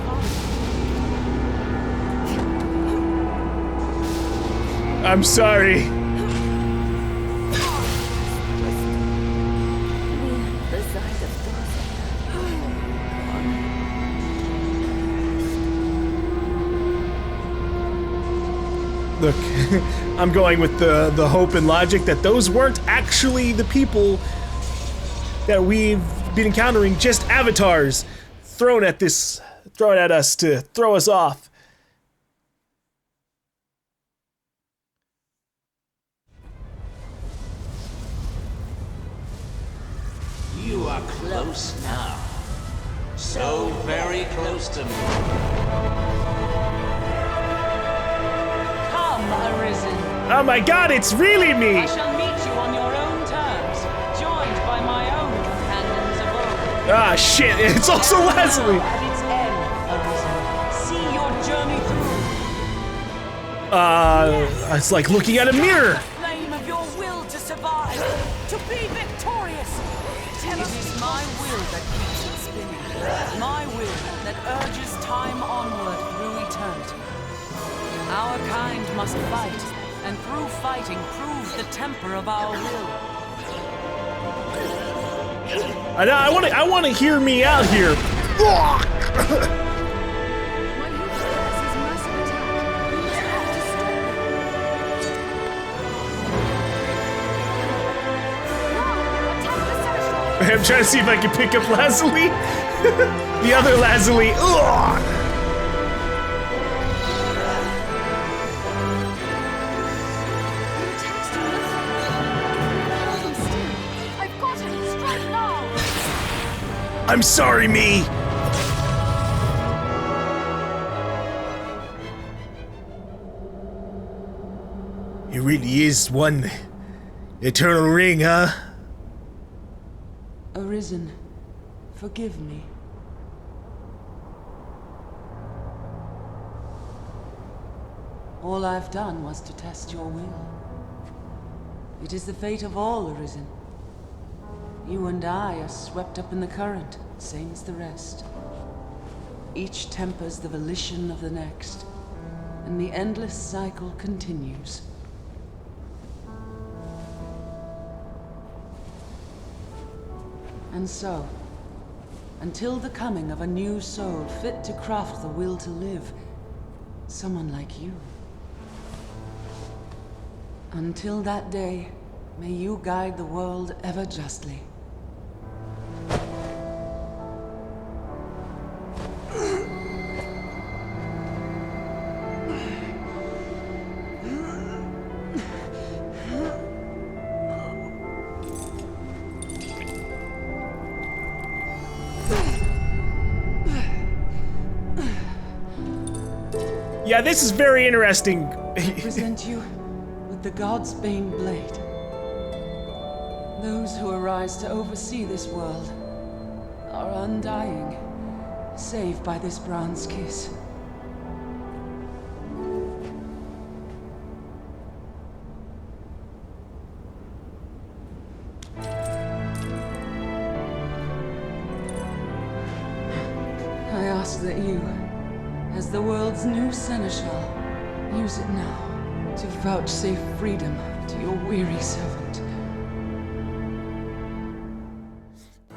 Speaker 6: follow.
Speaker 2: I'm sorry.
Speaker 6: The side of
Speaker 2: Look, I'm going with the hope and logic that those weren't actually the people that we've been encountering, just avatars thrown at us to throw us off.
Speaker 5: You are close now. So very close to me.
Speaker 3: Come, Arisen.
Speaker 2: Oh my god, it's really me!
Speaker 3: I shall meet you on your own terms, joined by my own companions of old.
Speaker 2: Ah, shit, it's also Leslie!
Speaker 3: At its end, Arisen. See your journey through.
Speaker 2: It's like looking at a mirror!
Speaker 3: The flame of your will to survive, to be victorious. It is my will that keeps it spinning. My will that urges time onward through eternity. Our kind must fight, and through fighting prove the temper of our will.
Speaker 2: I want to hear me out here. I'm trying to see if I can pick up Lazuli. The other Lazuli.
Speaker 6: I've got him straight now.
Speaker 2: I'm sorry, me. It really is one eternal ring, huh?
Speaker 3: Arisen, forgive me. All I've done was to test your will. It is the fate of all, Arisen. You and I are swept up in the current, same as the rest. Each tempers the volition of the next, and the endless cycle continues. And so, until the coming of a new soul fit to craft the will to live, someone like you. Until that day, may you guide the world ever justly.
Speaker 2: Yeah, this is very interesting.
Speaker 3: I present you with the God's Bane blade. Those who arise to oversee this world are undying, save by this bronze kiss. I ask that you, as the world's new seneschal, use it now to vouchsafe freedom to your weary servant.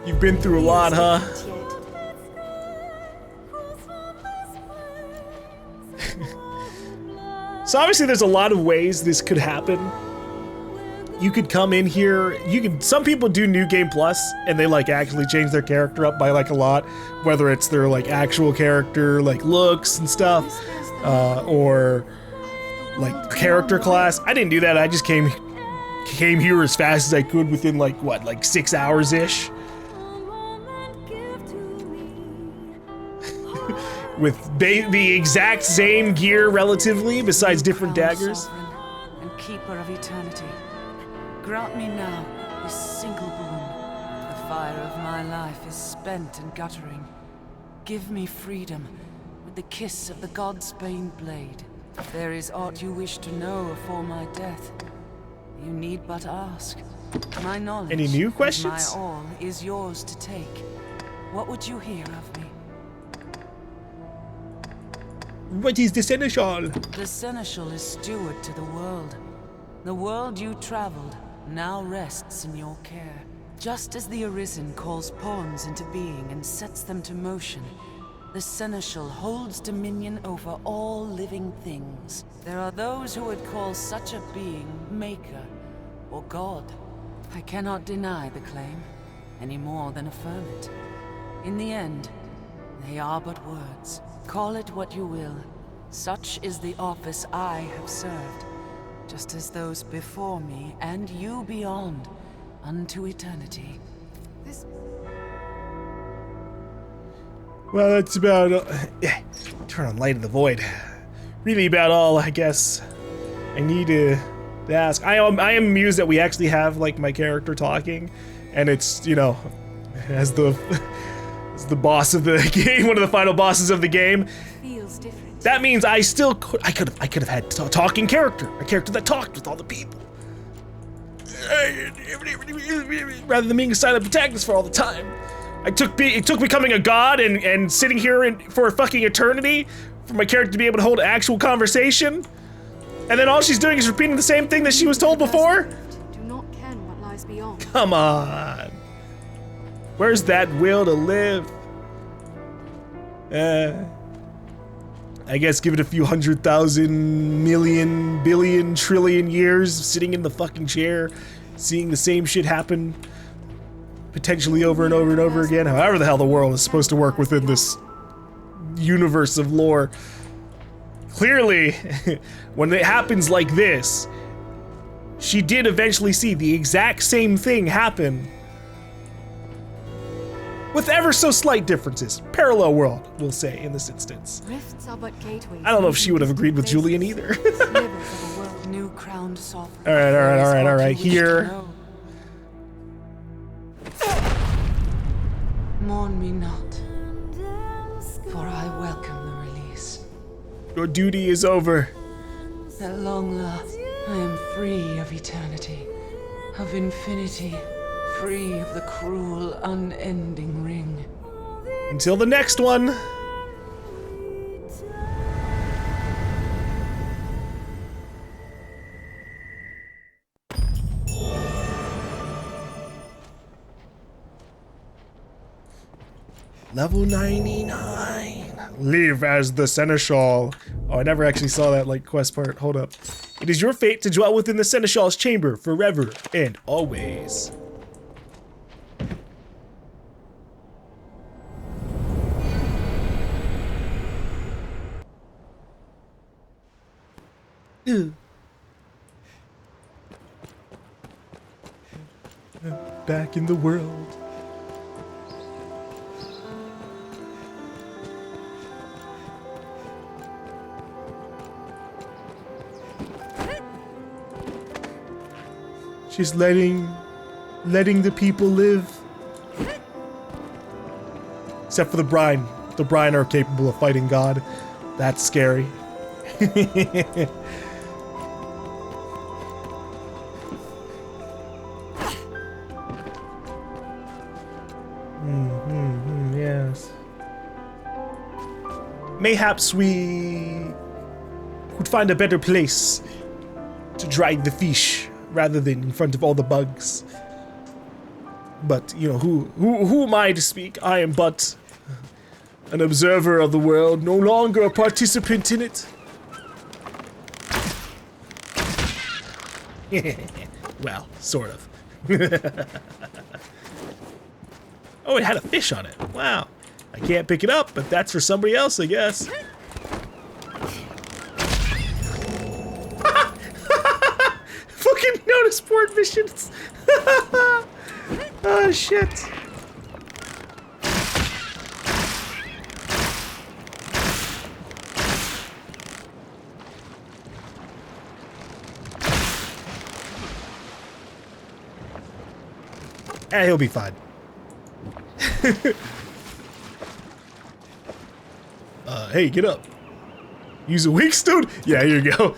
Speaker 2: You've been through a lot, huh? So obviously there's a lot of ways this could happen. You could come in here, some people do New Game Plus and they like actually change their character up by like a lot, whether it's their like actual character, like looks and stuff, or like character class. I didn't do that, I just came here as fast as I could within like, what, like 6 hours-ish? With the exact same gear relatively, besides different daggers.
Speaker 3: And keeper of eternity, grant me now this single boon. The fire of my life is spent and guttering. Give me freedom with the kiss of the God's Bane blade. If there is aught you wish to know afore my death, You need but ask. My knowledge,
Speaker 2: Any new
Speaker 3: and
Speaker 2: questions?
Speaker 3: my all is yours to take. What would you hear of me?
Speaker 2: What is the seneschal?
Speaker 3: The seneschal is steward to the world. The world you traveled now rests in your care. Just as the Arisen calls pawns into being and sets them to motion, the seneschal holds dominion over all living things. There are those who would call such a being maker or god. I cannot deny the claim, any more than affirm it. In the end, they are but words. Call it what you will. Such is the office I have served, just as those before me and you beyond, unto eternity.
Speaker 2: Well, that's about turn on Light of the Void. Really about all, I guess. I need to ask. I am amused that we actually have like my character talking, and it's, you know, as the boss of the game, one of the final bosses of the game.
Speaker 10: Feels different.
Speaker 2: That means I could have had a talking character, a character that talked with all the people, rather than being a silent protagonist for all the time. It took becoming a god and sitting here for a fucking eternity for my character to be able to hold actual conversation, and then all she's doing is repeating the same thing that she was told before.
Speaker 10: Do not ken what lies beyond.
Speaker 2: Come on. Where's that will to live? I guess give it a few 100,000 million, billion, trillion years sitting in the fucking chair, seeing the same shit happen potentially over and over and over again. However the hell the world is supposed to work within this universe of lore. Clearly, when it happens like this, she did eventually see the exact same thing happen with ever so slight differences. Parallel world, we'll say, in this instance.
Speaker 10: Rifts are but gateways.
Speaker 2: I don't know if she would have agreed with Julian either.
Speaker 3: New crowned sovereign.
Speaker 2: All right, here.
Speaker 3: Mourn me not, for I welcome the release.
Speaker 2: Your duty is over.
Speaker 3: At long last, I am free of eternity, of infinity, free of the cruel, unending ring.
Speaker 2: Until the next one. Level 99. Live as the seneschal. Oh, I never actually saw that like quest part. Hold up. It is your fate to dwell within the seneschal's chamber forever and always. Ew. Back in the world. She's letting the people live. Except for the Brine. The Brine are capable of fighting God. That's scary. Yes. Mayhaps we could find a better place to dry the fish rather than in front of all the bugs. But, you know, who am I to speak? I am but an observer of the world, no longer a participant in it. Well, sort of. Oh, it had a fish on it. Wow. I can't pick it up, but that's for somebody else, I guess. Fucking notice board missions. Oh, shit. He'll be fine. Hey, get up. Use a weak stone? Yeah, here you go.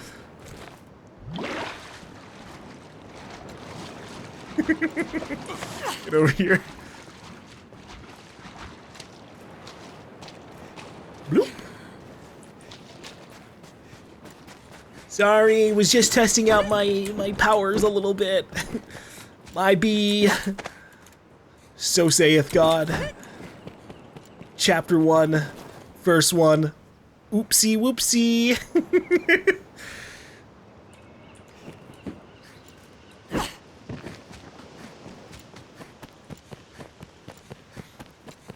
Speaker 2: Get over here. Bloop. Sorry, was just testing out my powers a little bit. My bee. So saith God. Chapter 1, verse 1. Oopsie whoopsie.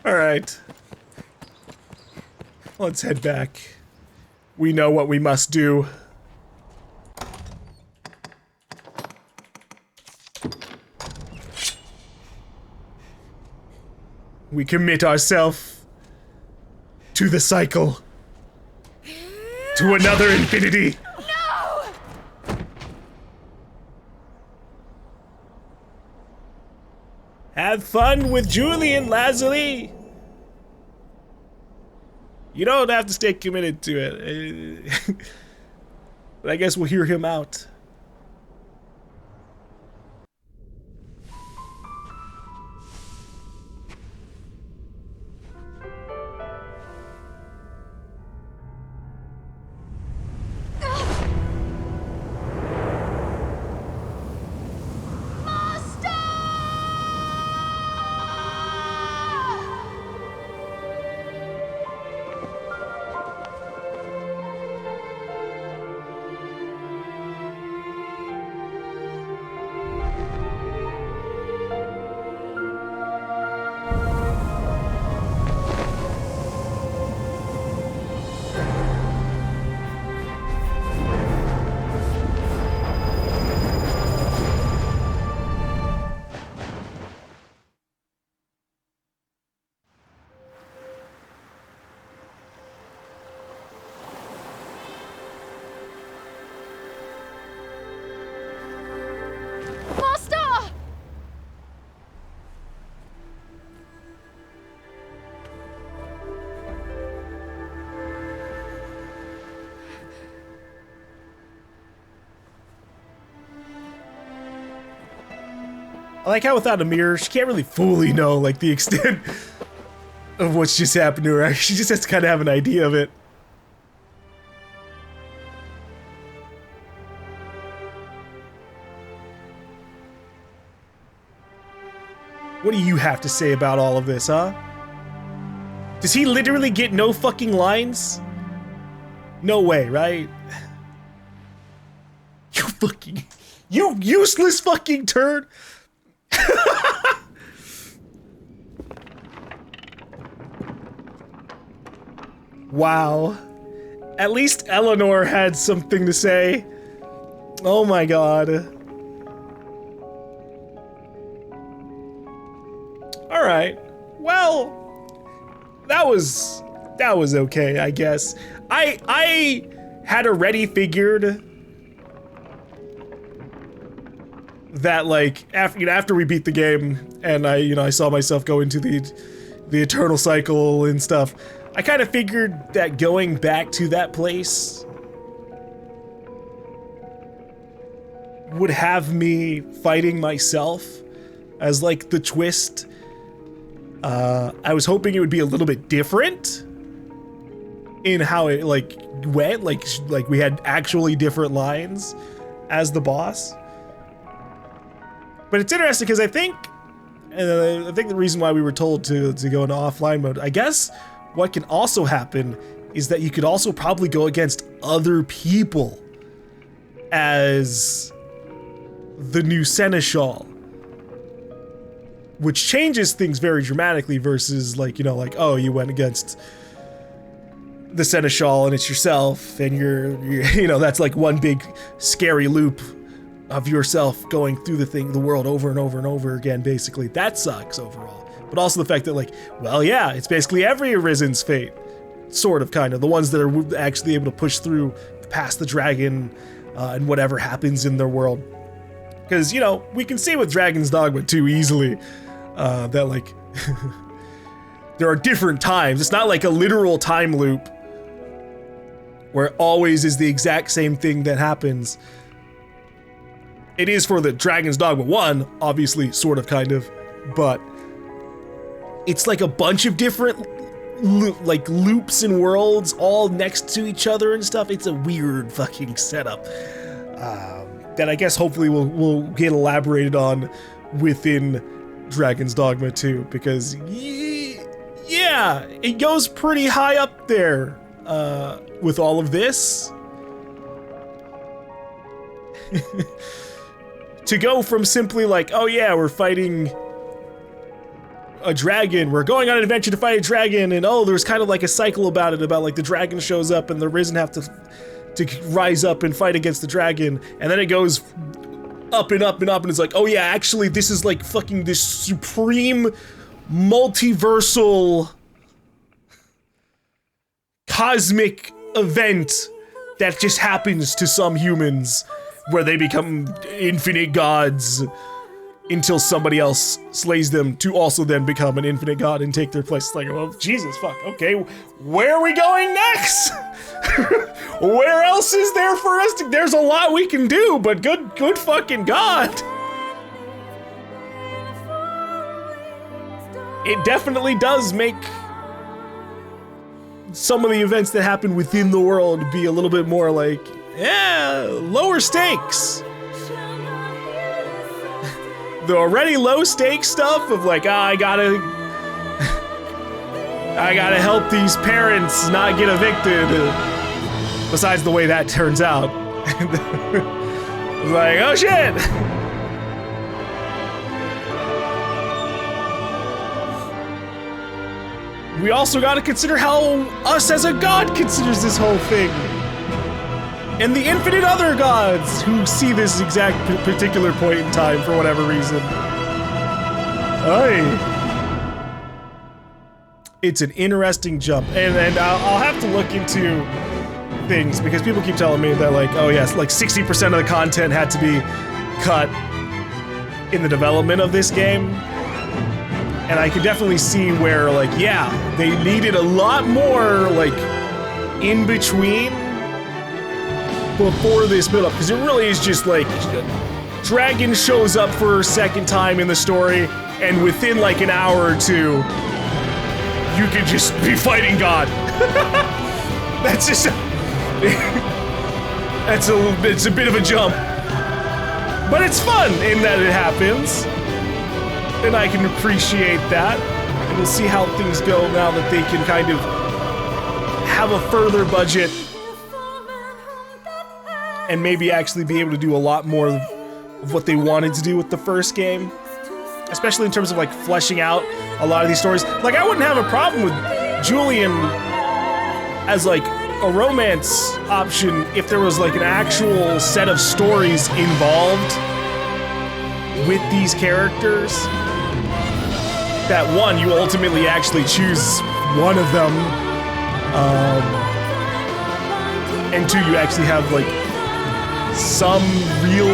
Speaker 2: All right. Let's head back. We know what we must do. We commit ourselves to the cycle. To another infinity.
Speaker 16: No!
Speaker 2: Have fun with Julian, Lazuli. You don't have to stay committed to it. But I guess we'll hear him out. I like how without a mirror, she can't really fully know like the extent of what's just happened to her. She just has to kind of have an idea of it. What do you have to say about all of this, huh? Does he literally get no fucking lines? No way, right? You fucking... You useless fucking turd! Wow. At least Eleanor had something to say. Oh my god. Alright. Well, that was okay, I guess. I had already figured that like after we beat the game and I saw myself go into the eternal cycle and stuff, I kind of figured that going back to that place would have me fighting myself as like the twist. I was hoping it would be a little bit different in how it like went, like we had actually different lines as the boss. But it's interesting because I think the reason why we were told to go into offline mode, I guess what can also happen is that you could also probably go against other people as the new Seneschal, which changes things very dramatically versus like, oh, you went against the Seneschal and it's yourself and you're that's like one big scary loop of yourself going through the world over and over and over again, basically. That sucks overall. But also the fact that like, well, yeah, it's basically every Arisen's fate. Sort of, kind of. The ones that are actually able to push through past the dragon and whatever happens in their world. Because, we can see with Dragon's Dogma too easily that like, there are different times. It's not like a literal time loop where it always is the exact same thing that happens. it is for the Dragon's Dogma 1, obviously, sort of, kind of, but it's like a bunch of different loops and worlds all next to each other and stuff. It's a weird fucking setup that I guess hopefully will get elaborated on within Dragon's Dogma 2, because yeah, it goes pretty high up there with all of this. To go from simply like, oh yeah, we're fighting a dragon, we're going on an adventure to fight a dragon, and oh, there's kind of like a cycle about it, about like the dragon shows up and the Risen have to rise up and fight against the dragon, and then it goes up and up and up, and it's like, oh yeah, actually this is like fucking this supreme multiversal cosmic event that just happens to some humans where they become infinite gods until somebody else slays them to also then become an infinite god and take their place. It's like, well, Jesus, fuck, okay, where are we going next? Where else is there for us to— there's a lot we can do, but good fucking God. It definitely does make some of the events that happen within the world be a little bit more like, yeah, lower stakes. The already low stakes stuff of like, I gotta help these parents not get evicted. Besides the way that turns out. It's like, oh shit! We also gotta consider how us as a god considers this whole thing. And the infinite other gods who see this exact particular point in time for whatever reason. Aye. It's an interesting jump, and I'll have to look into things, because people keep telling me that like, oh yes, like 60% of the content had to be cut in the development of this game. And I could definitely see where like, yeah, they needed a lot more like in between before this build up, because it really is just like Dragon shows up for a second time in the story, and within like an hour or two, you could just be fighting God. That's just it's a bit of a jump, but it's fun in that it happens, and I can appreciate that. And we'll see how things go now that they can kind of have a further budget and maybe actually be able to do a lot more of what they wanted to do with the first game, especially in terms of like fleshing out a lot of these stories. Like, I wouldn't have a problem with Julian as like a romance option if there was like an actual set of stories involved with these characters. That one, you ultimately actually choose one of them, and two, you actually have like some real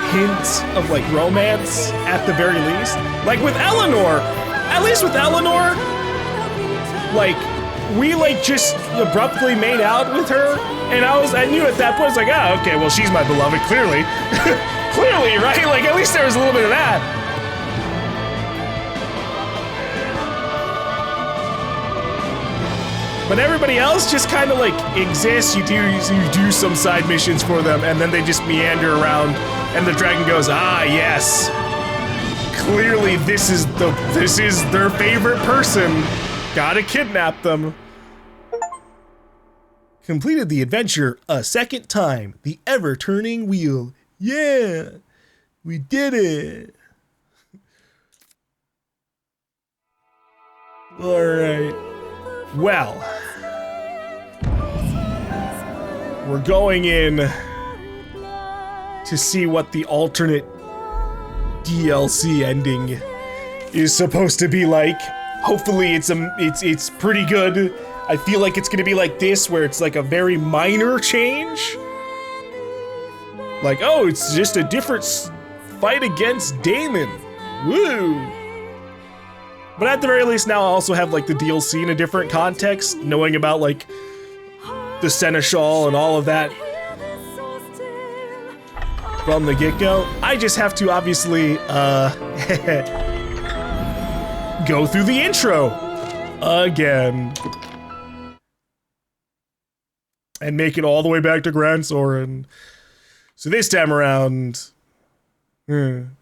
Speaker 2: hint of like romance at the very least. Like with Eleanor, at least with Eleanor, like we like just abruptly made out with her, and I knew at that point, it's like, oh, okay, well she's my beloved, clearly. Clearly, right? Like at least there was a little bit of that. But everybody else just kind of like exists. You do some side missions for them, and then they just meander around, and the dragon goes, ah, yes. Clearly, this is their favorite person. Gotta kidnap them. Completed the adventure a second time. The ever-turning wheel. Yeah, we did it. All right. Well, we're going in to see what the alternate DLC ending is supposed to be like. Hopefully it's pretty good. I feel like it's gonna be like this, where it's like a very minor change. Like, oh, it's just a different fight against Damon. Woo! But at the very least, now I also have like the DLC in a different context, knowing about like the Seneschal and all of that. from the get-go. I just have to obviously go through the intro again and make it all the way back to Grand Soren. So this time around, and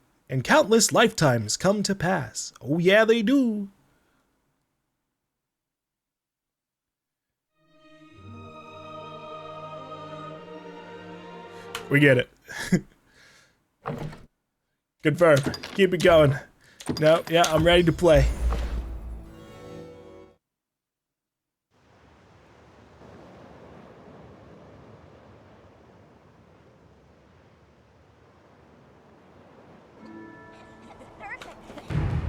Speaker 2: countless lifetimes come to pass. Oh yeah, they do. We get it. Confirm. Keep it going. No, yeah, I'm ready to play.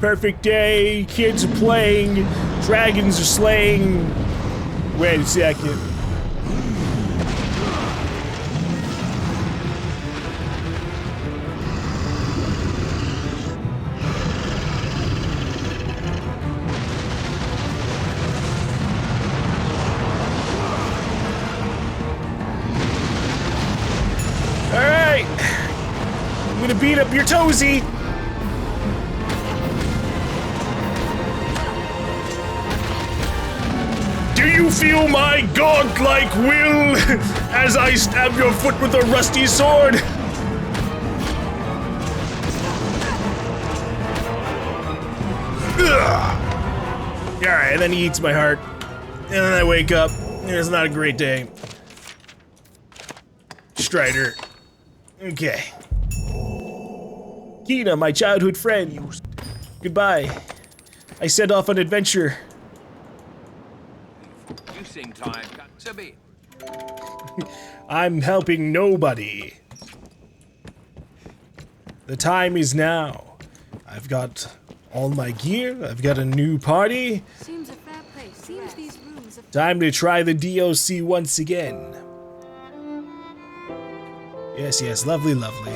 Speaker 2: Perfect day, kids are playing, dragons are slaying. Wait a second. Alright, I'm gonna beat up your toesy. Do you feel my godlike will as I stab your foot with a rusty sword? Alright, and then he eats my heart. And then I wake up, and it's not a great day. Strider. Okay. Kina, my childhood friend. Goodbye. I set off on adventure.
Speaker 7: You seem tired, Katsubi.
Speaker 2: I'm helping nobody. The time is now. I've got all my gear. I've got a new party.
Speaker 10: Seems a fair place. Seems these rooms are
Speaker 2: Time to try the DOC once again. Yes, yes, lovely, lovely.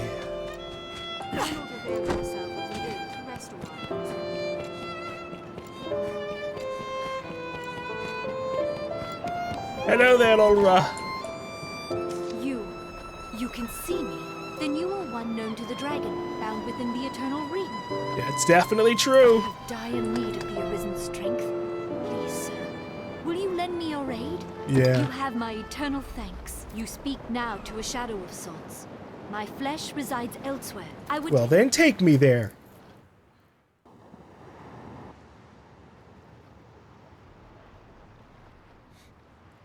Speaker 2: Hello there, Laura.
Speaker 10: You can see me. Then you are one known to the dragon, bound within the eternal ring.
Speaker 2: Yeah, it's definitely true.
Speaker 10: I have dire need of the Arisen's strength. Please, sir, will you lend me your aid?
Speaker 2: Yeah.
Speaker 10: You have my eternal thanks. You speak now to a shadow of sorts. My flesh resides elsewhere. I would.
Speaker 2: Well, then take me there.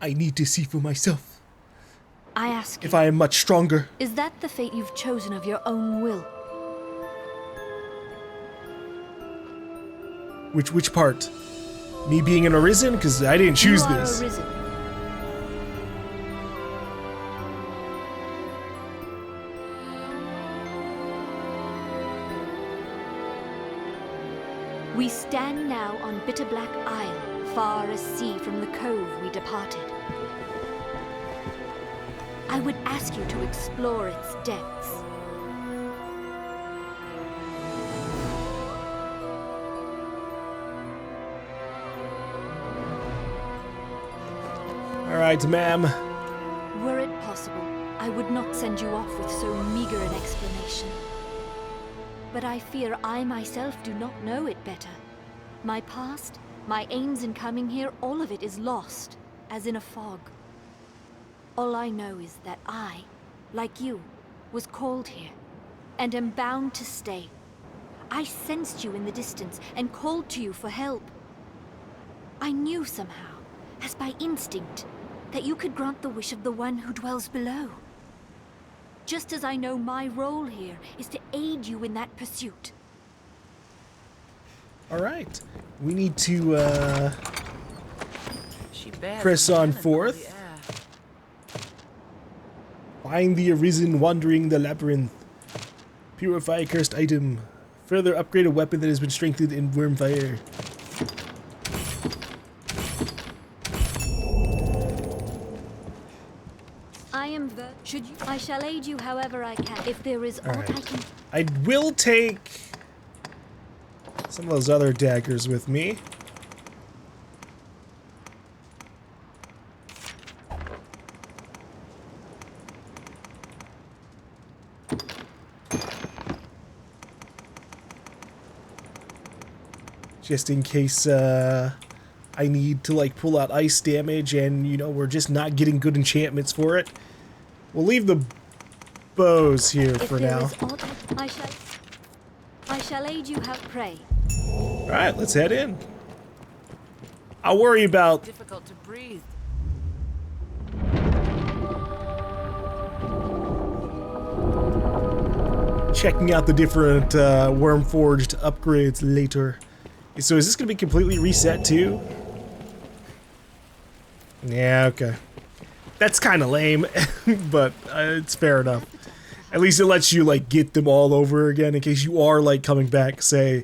Speaker 2: I need to see for myself.
Speaker 10: I ask you,
Speaker 2: if I am much stronger.
Speaker 10: Is that the fate you've chosen of your own will?
Speaker 2: Which part? Me being an Arisen? Because I didn't choose
Speaker 10: You are
Speaker 2: this.
Speaker 10: Arisen. We stand now on Bitterblack Isle, far as sea from the cove we departed. I would ask you to explore its depths.
Speaker 2: All right, ma'am.
Speaker 10: Were it possible, I would not send you off with so meager an explanation. But I fear I myself do not know it better. My past, my aims in coming here, all of it is lost, as in a fog. All I know is that I, like you, was called here, and am bound to stay. I sensed you in the distance, and called to you for help. I knew somehow, as by instinct, that you could grant the wish of the one who dwells below. Just as I know my role here is to aid you in that pursuit.
Speaker 2: All right. We need to press on forth. Find the Arisen wandering the labyrinth. Purify a cursed item. Further upgrade a weapon that has been strengthened in Wormfire.
Speaker 10: I shall aid you however I can. If there is aught I can.
Speaker 2: I will take some of those other daggers with me. just in case I need to like pull out ice damage and, you know, we're just not getting good enchantments for it. We'll leave the bows here for now.
Speaker 10: I shall aid you have prey.
Speaker 2: Alright, let's head in. I'll worry about
Speaker 3: Difficult to breathe.
Speaker 2: checking out the different Wormforged upgrades later. So is this going to be completely reset too? Yeah, okay. That's kind of lame, but it's fair enough. At least it lets you like get them all over again in case you are like coming back, say,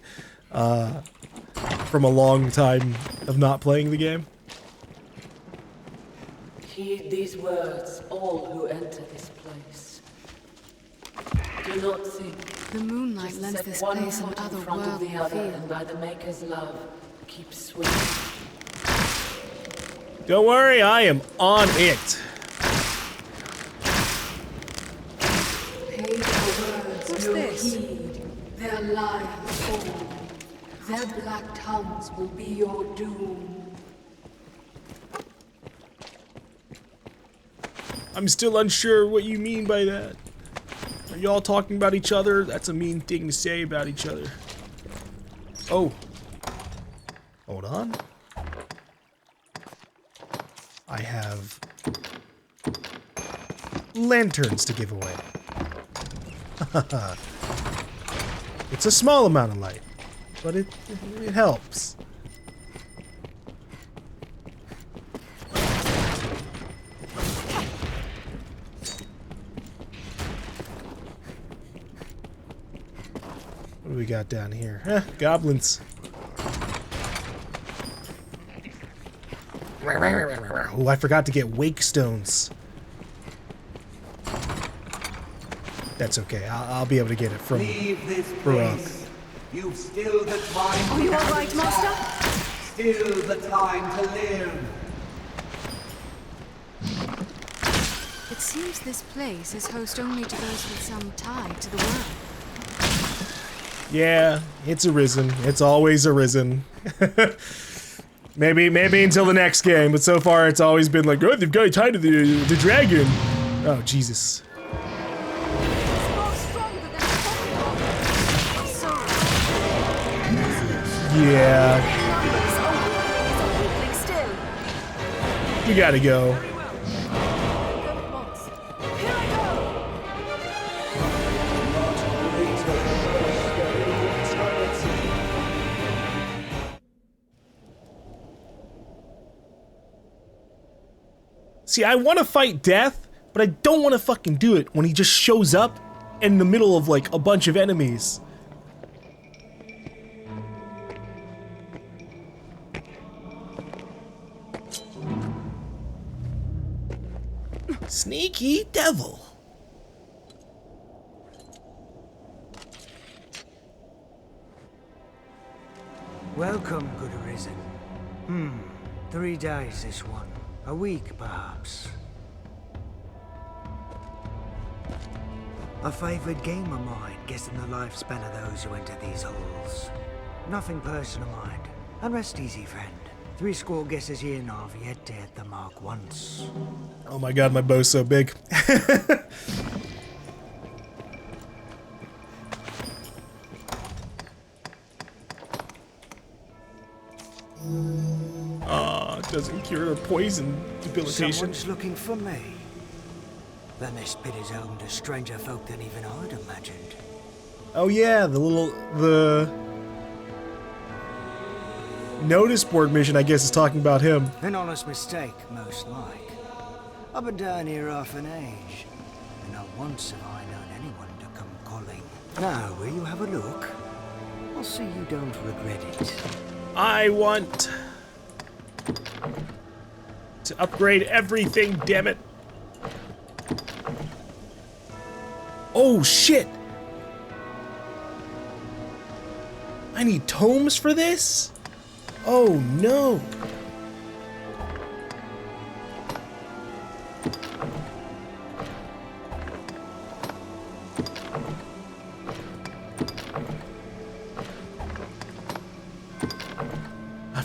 Speaker 2: from a long time of not playing the game.
Speaker 3: Heed these words, all who enter this place. Do not think.
Speaker 17: The moonlight
Speaker 3: Just
Speaker 17: lends
Speaker 3: set
Speaker 17: this
Speaker 3: one
Speaker 17: place an
Speaker 3: foot in front of the
Speaker 17: otherworldly
Speaker 3: other,
Speaker 17: feel.
Speaker 3: and by the Maker's love, keep swimming.
Speaker 2: Don't worry, I am on it.
Speaker 18: Pay their words
Speaker 17: What's
Speaker 18: no
Speaker 17: this?
Speaker 18: heed. Their lives fall. Their black tongues will be your doom.
Speaker 2: I'm still unsure what you mean by that. Are y'all talking about each other? That's a mean thing to say about each other. Oh. Hold on. I have lanterns to give away. It's a small amount of light, but it helps. What do we got down here? Goblins. Oh, I forgot to get wake stones. That's okay. I'll be able to get it from
Speaker 19: Leave this
Speaker 2: Baroque.
Speaker 19: place. You've still the time.
Speaker 17: Are you all right, Master?
Speaker 19: Still the time to live.
Speaker 17: It seems this place is host only to those with some tie to the world.
Speaker 2: Yeah, it's Arisen. It's always Arisen. maybe until the next game, but so far it's always been like, oh, they've got tied to the dragon. Oh, Jesus. Yeah. We gotta go. See, I want to fight Death, but I don't want to fucking do it when he just shows up in the middle of, like, a bunch of enemies. Sneaky devil.
Speaker 14: Welcome, good Arisen. 3 days this one. A week, perhaps. A favorite game of mine, guessing the lifespan of those who enter these halls. Nothing personal, mind. And rest easy, friend. 3 score guesses here now have yet to hit the mark once.
Speaker 2: Oh my god, my bow's so big. It doesn't cure poison debilitation.
Speaker 14: Someone's looking for me. Then this pit is home to stranger folk than even I'd imagined.
Speaker 2: Oh yeah, the notice board mission, I guess, is talking about him.
Speaker 14: An honest mistake, most like. I've been down here half an age, and not once have I known anyone to come calling. Now, will you have a look? I'll see you don't regret it.
Speaker 2: I want to upgrade everything, damn it. Oh shit! I need tomes for this? Oh no!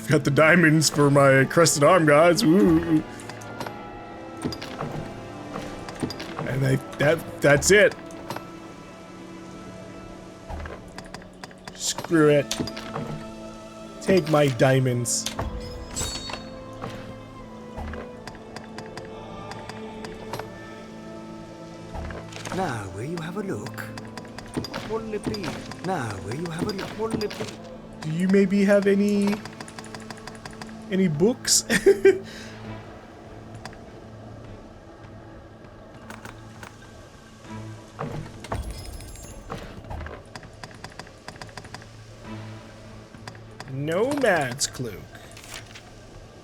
Speaker 2: I've got the diamonds for my crested arm gods. Ooh. And that's it. Screw it. Take my diamonds.
Speaker 14: Now, will you have a look? What'll it be? Now, will you have a look? What'll it be?
Speaker 2: Do you maybe have any books? Nomad's cloak.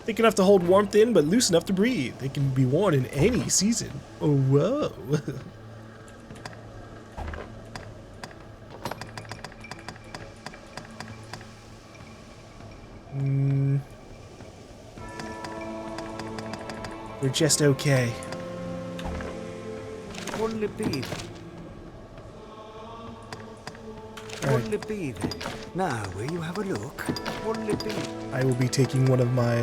Speaker 2: Thick enough to hold warmth in, but loose enough to breathe. They can be worn in any season. Oh, whoa. We're just okay.
Speaker 14: What'll it be? What'll it be then? Now, will you have a look? What'll it be?
Speaker 2: I will be taking one of my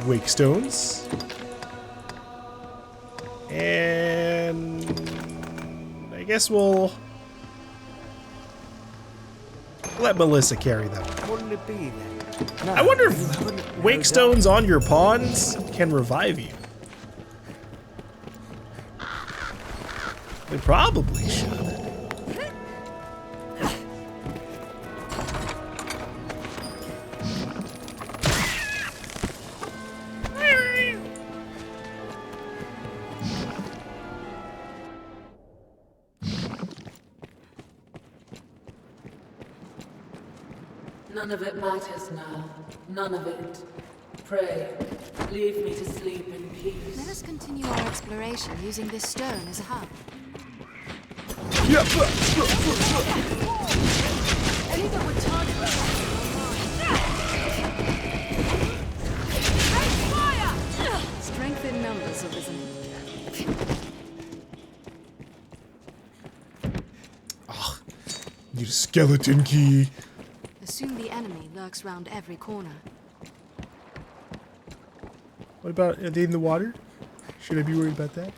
Speaker 2: wake stones. And I guess we'll let Melissa carry them.
Speaker 14: What'll it be then? Now,
Speaker 2: I wonder if wake stones on your pawns can revive you. They probably should.
Speaker 3: None of it matters now. None of it. Pray, leave me to sleep in peace.
Speaker 17: Let us continue our exploration using this stone as a hub.
Speaker 3: Any that would charge
Speaker 17: Strength in numbers, Arisen.
Speaker 2: Oh, need a skeleton key.
Speaker 17: Assume the enemy lurks round every corner.
Speaker 2: What about, are they in the water? Should I be worried about that?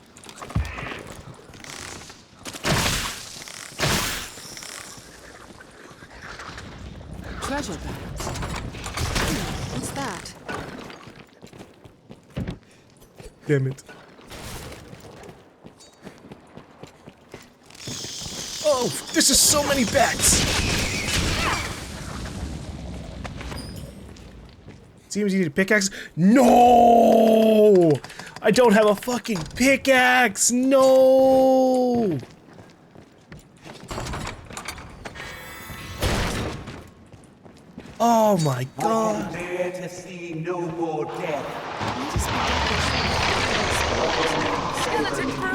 Speaker 3: treasure bags.
Speaker 17: What's that?
Speaker 2: Damn it. Oh, this is so many bats! Seems you need a pickaxe. No! I don't have a fucking pickaxe! No! Oh my god.
Speaker 19: I dare to see no more death.
Speaker 3: Skeleton crew!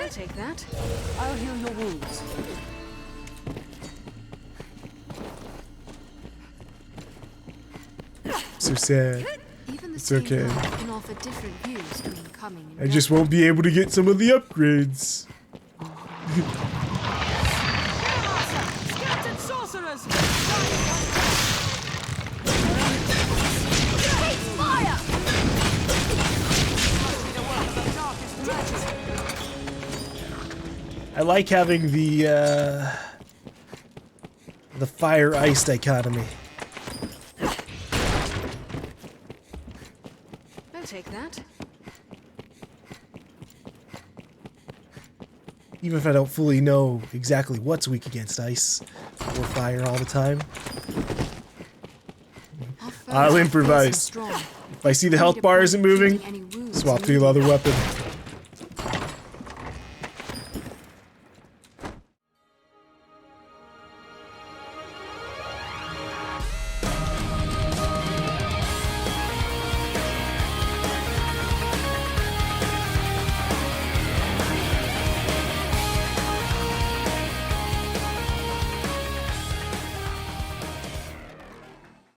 Speaker 17: I'll take that.
Speaker 3: I'll heal your wounds.
Speaker 2: So sad.
Speaker 17: Even the
Speaker 2: It's
Speaker 17: same
Speaker 2: okay.
Speaker 17: map can offer different views to incoming and
Speaker 2: I just won't be able to get some of the upgrades.
Speaker 3: Skeleton sorcerers! Fire!
Speaker 2: I like having the fire ice dichotomy.
Speaker 17: I'll take that.
Speaker 2: Even if I don't fully know exactly what's weak against ice or fire all the time. I'll improvise. If I see the health bar isn't moving, swap to the other weapon.